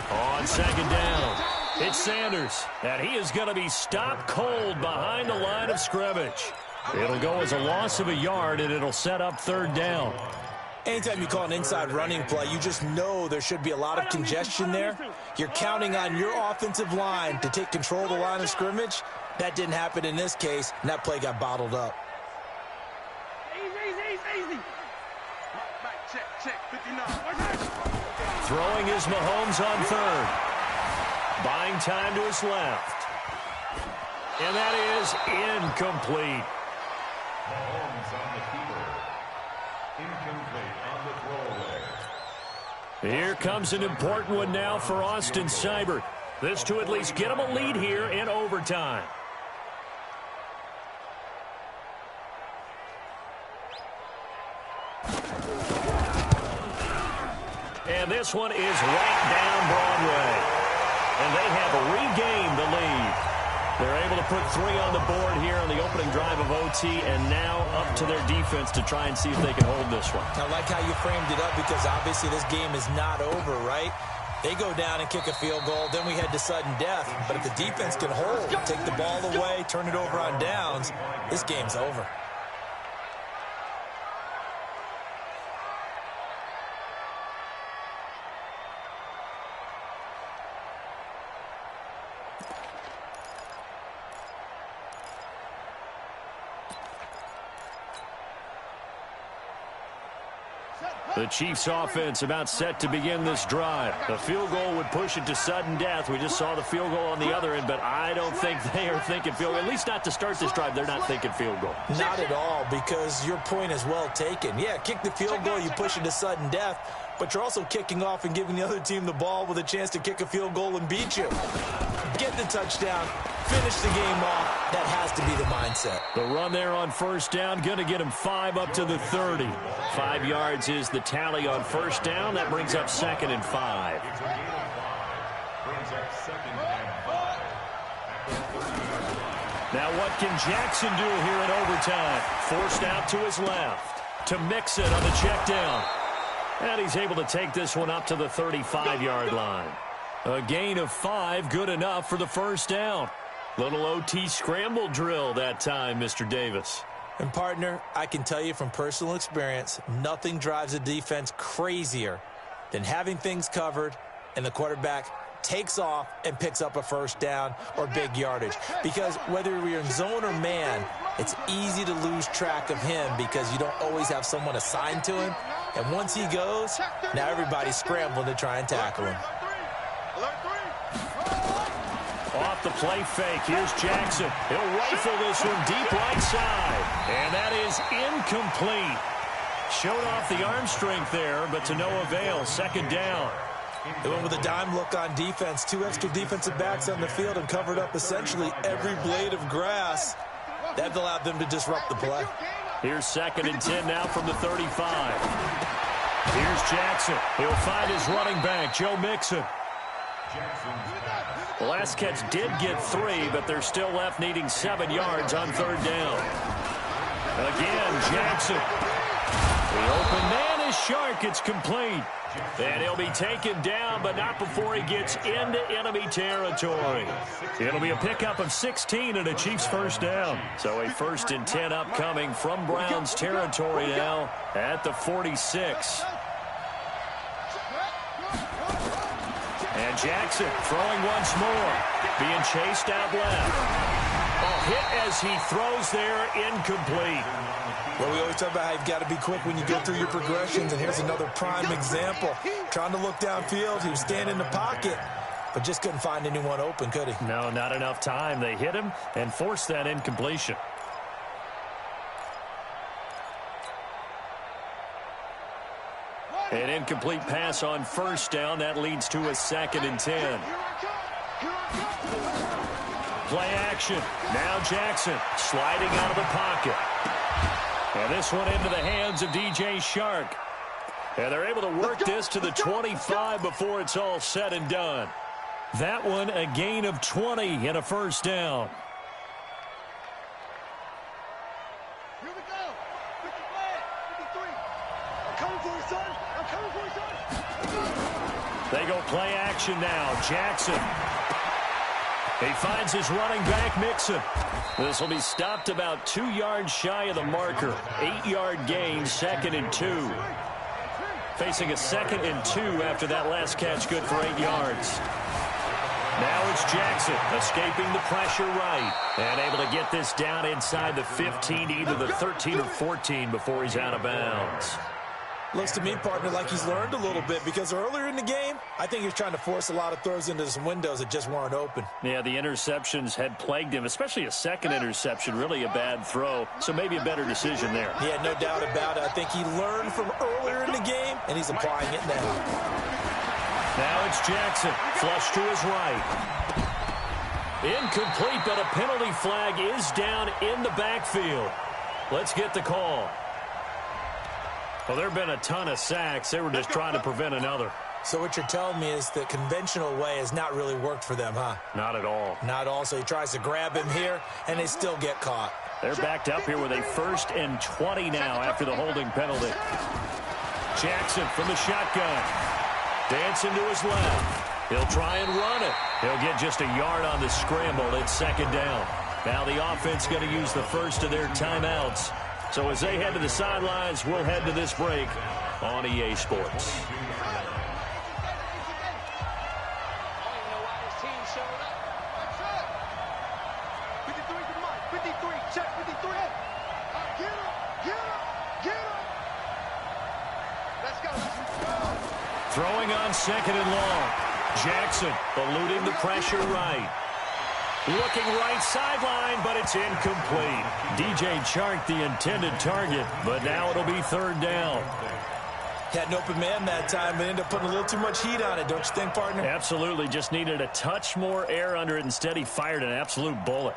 On 2nd down, it's Sanders, and he is going to be stopped cold behind the line of scrimmage. It'll go as a loss of a yard, and it'll set up 3rd down. Anytime you call an inside running play, you just know there should be a lot of congestion there. You're counting on your offensive line to take control of the line of scrimmage. That didn't happen in this case, and that play got bottled up. Easy. Check. 59. Throwing is Mahomes on 3rd. Buying time to his left. And that is incomplete. Mahomes on the keeper. Incomplete on the throwaway. Here comes an important one now for Austin Seibert. This to at least get him a lead here in overtime. And this one is right down Broadway. And they have regained the lead. They're able to put 3 on the board here on the opening drive of OT, and now up to their defense to try and see if they can hold this one. I like how you framed it up, because obviously this game is not over, right? They go down and kick a field goal, then we head to sudden death. But if the defense can hold, take the ball away, turn it over on downs, this game's over. The Chiefs offense about set to begin this drive. The field goal would push it to sudden death. We just saw the field goal on the other end, but I don't think they are thinking field goal. At least not to start this drive. They're not thinking field goal. Not at all, because your point is well taken. Yeah, kick the field goal, you push it to sudden death, but you're also kicking off and giving the other team the ball with a chance to kick a field goal and beat you. Get the touchdown, finish the game off. That has to be the mindset. The run there on 1st down, going to get him 5 up to the 30. 5 yards is the tally on 1st down. That brings up 2nd and 5. Brings up 2nd and 5. Now what can Jackson do here in overtime? Forced out to his left to mix it on the check down. And he's able to take this one up to the 35-yard line. A gain of 5, good enough for the 1st down. Little OT scramble drill that time, Mr. Davis. And, partner, I can tell you from personal experience, nothing drives a defense crazier than having things covered and the quarterback takes off and picks up a 1st down or big yardage. Because whether you're in zone or man, it's easy to lose track of him because you don't always have someone assigned to him. And once he goes, now everybody's scrambling to try and tackle him. Off the play fake, here's Jackson. He'll rifle this one deep right side. And that is incomplete. Showed off the arm strength there, but to no avail. Second down. They went with a dime look on defense. 2 extra defensive backs on the field and covered up essentially every blade of grass. That allowed them to disrupt the play. Here's 2nd and 10 now from the 35. Here's Jackson. He'll find his running back, Joe Mixon. The last catch did get 3, but they're still left needing 7 yards on 3rd down. Again, Jackson. The open man is Shark. It's complete. And he'll be taken down, but not before he gets into enemy territory. It'll be a pickup of 16 and a Chiefs first down. So a 1st and 10 upcoming from Browns territory now at the 46. And Jackson throwing once more, being chased out left. A hit as he throws there, incomplete. Well, we always talk about how you've got to be quick when you go through your progressions, and here's another prime example. Trying to look downfield, he was standing in the pocket, but just couldn't find anyone open, could he? No, not enough time. They hit him and forced that incompletion. An incomplete pass on 1st down. That leads to a 2nd and 10. Play action. Now Jackson sliding out of the pocket. And this one into the hands of DJ Shark. And they're able to work this to the 25 before it's all said and done. That one a gain of 20 and a 1st down. Here we go. 53. I'm coming for you, son. I'm coming for you, son. They go play action now. Jackson. He finds his running back, Mixon. This will be stopped about 2 yards shy of the marker. 8-yard gain, 2nd and 2. Facing a 2nd and 2 after that last catch, good for 8 yards. Now it's Jackson escaping the pressure right and able to get this down inside the 15, either the 13 or 14 before he's out of bounds. Looks to me, partner, like he's learned a little bit, because earlier in the game, I think he was trying to force a lot of throws into some windows that just weren't open. Yeah, the interceptions had plagued him, especially a 2nd interception, really a bad throw, so maybe a better decision there. Yeah, no doubt about it. I think he learned from earlier in the game, and he's applying it now. Now it's Jackson, flush to his right. Incomplete, but a penalty flag is down in the backfield. Let's get the call. Well, there have been a ton of sacks. They were just trying to prevent another. So what you're telling me is the conventional way has not really worked for them, huh? Not at all. Not all. So he tries to grab him here, and they still get caught. They're backed up here with a 1st and 20 now after the holding penalty. Jackson from the shotgun. Dancing to his left. He'll try and run it. He'll get just a yard on the scramble. It's 2nd down. Now the offense going to use the first of their timeouts. So as they head to the sidelines, we'll head to this break on EA Sports. Throwing on 2nd and long. Jackson eluding the pressure right. Looking right sideline, but it's incomplete. DJ Chark, the intended target, but now it'll be 3rd down. Had an open man that time, but ended up putting a little too much heat on it, don't you think, partner? Absolutely. Just needed a touch more air under it. Instead, he fired an absolute bullet.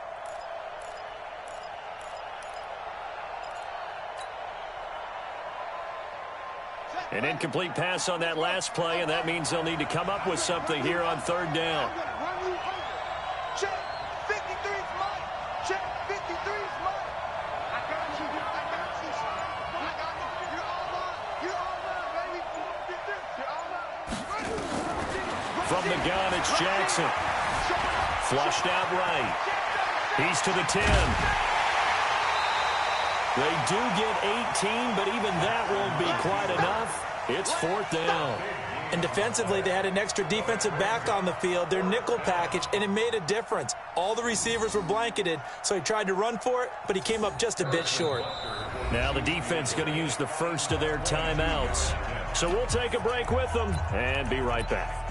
An incomplete pass on that last play, and that means they'll need to come up with something here on 3rd down. Check 53's mine. Check 53's mine. I got you. I got you. I got you. You're all mine. You're all mine, baby. You're all mine. From the gun, it's Jackson. Flushed out right. He's to the 10. They do get 18, but even that won't be quite enough. It's 4th down. And defensively, they had an extra defensive back on the field, their nickel package, and it made a difference. All the receivers were blanketed, so he tried to run for it, but he came up just a bit short. Now the defense going to use the first of their timeouts. So we'll take a break with them and be right back.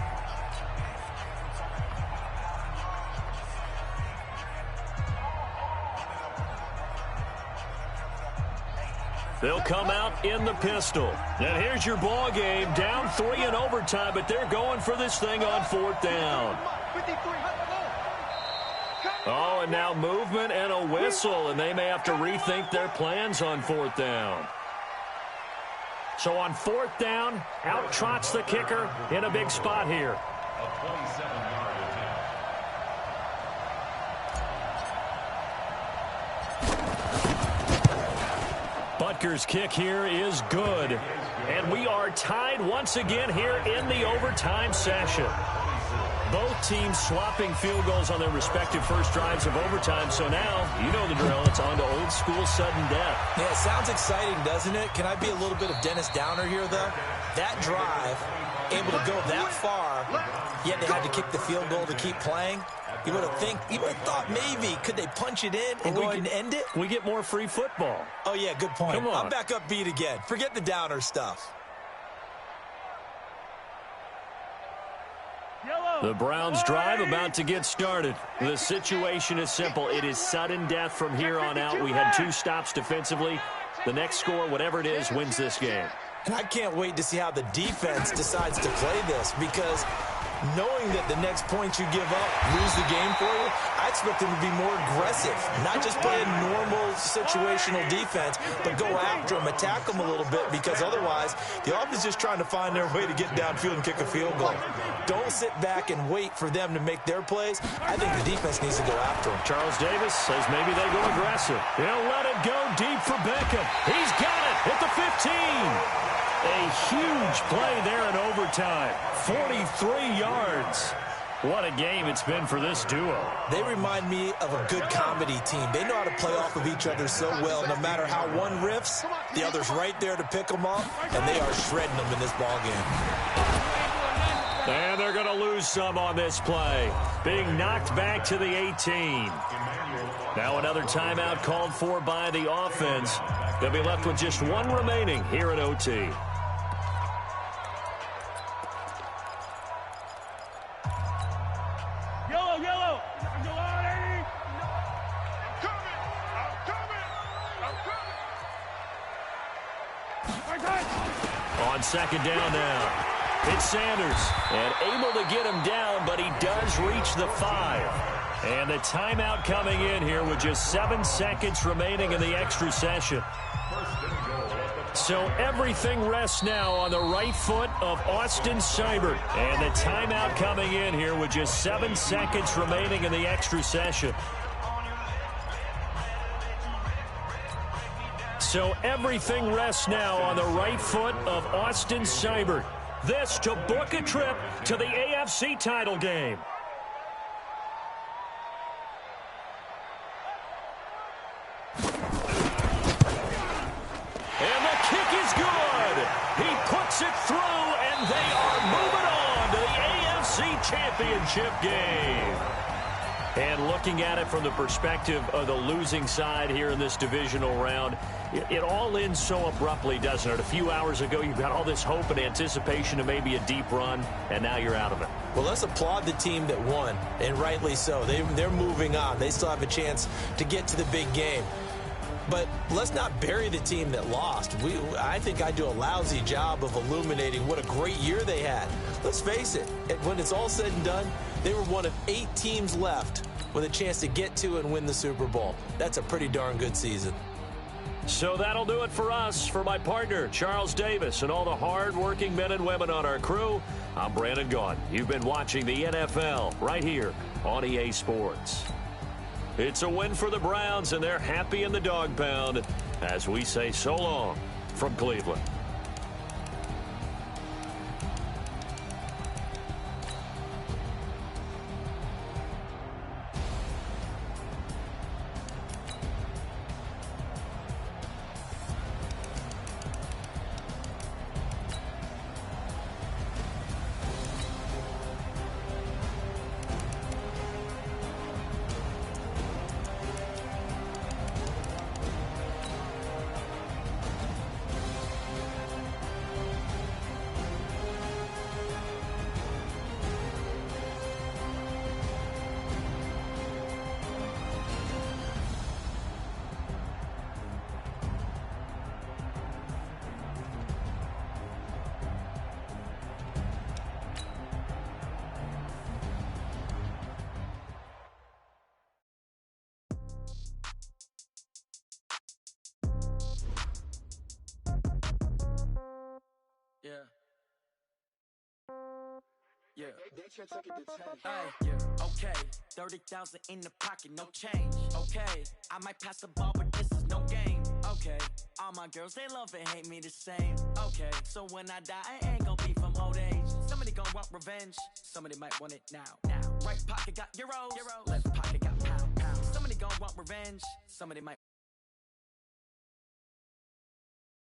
They'll come out in the pistol. And here's your ball game, down 3 in overtime, but they're going for this thing on 4th down. Oh, and now movement and a whistle, and they may have to rethink their plans on 4th down. So on 4th down, out trots the kicker in a big spot here. A 27-yard attempt. Butker's kick here is good. And we are tied once again here in the overtime session. Both teams swapping field goals on their respective first drives of overtime. So now, you know the drill. It's on to old school sudden death. Yeah, it sounds exciting, doesn't it? Can I be a little bit of Dennis Downer here, though? That drive, able to go that far, yet they had to kick the field goal to keep playing. You would have thought maybe, could they punch it in and go ahead and end it? We get more free football. Oh, yeah, good point. Come on. I'm back up beat again. Forget the Downer stuff. The Browns drive about to get started. The situation is simple. It is sudden death from here on out. We had 2 stops defensively. The next score, whatever it is, wins this game. And I can't wait to see how the defense decides to play this, because knowing that the next point you give up lose the game for you, I expect them to be more aggressive, not just playing normal situational defense, but go after them, attack them a little bit, because otherwise the offense is just trying to find their way to get downfield and kick a field goal. Don't sit back and wait for them to make their plays. I think the defense needs to go after them. Charles Davis says maybe they go aggressive. He'll let it go deep for Beckham. He's got it at the 15. A huge play there in overtime. 43 yards. What a game it's been for this duo. They remind me of a good comedy team. They know how to play off of each other so well. No matter how one riffs, the other's right there to pick them up, and they are shredding them in this ball game. And they're going to lose some on this play. Being knocked back to the 18. Now another timeout called for by the offense. They'll be left with just 1 remaining here at OT. Yellow. On 2nd down now. It's Sanders, and able to get him down, but he does reach the 5. And the timeout coming in here with just 7 seconds remaining in the extra session. So everything rests now on the right foot of Austin Seibert. And the timeout coming in here with just 7 seconds remaining in the extra session. So everything rests now on the right foot of Austin Seibert. This to book a trip to the AFC title game. And the kick is good. He puts it through, and they are moving on to the AFC Championship game. And looking at it from the perspective of the losing side here in this divisional round, it all ends so abruptly, doesn't it? A few hours ago, you've got all this hope and anticipation of maybe a deep run, and now you're out of it. Well, let's applaud the team that won, and rightly so. They're moving on. They still have a chance to get to the big game. But let's not bury the team that lost. I think I do a lousy job of illuminating what a great year they had. Let's face it, when it's all said and done, they were one of 8 teams left with a chance to get to and win the Super Bowl. That's a pretty darn good season. So that'll do it for us. For my partner, Charles Davis, and all the hard-working men and women on our crew, I'm Brandon Gaudin. You've been watching the NFL right here on EA Sports. It's a win for the Browns, and they're happy in the dog pound as we say so long from Cleveland. Yeah. Yeah. They try to take it to 10. Hey, yeah, okay. 30,000 in the pocket, no change. Okay, I might pass the ball, but this is no game. Okay, all my girls, they love and hate me the same. Okay, so when I die, I ain't gonna be from old age. Somebody gonna want revenge, somebody might want it now. Right pocket got euros, left pocket got pound. Somebody gonna want revenge, somebody might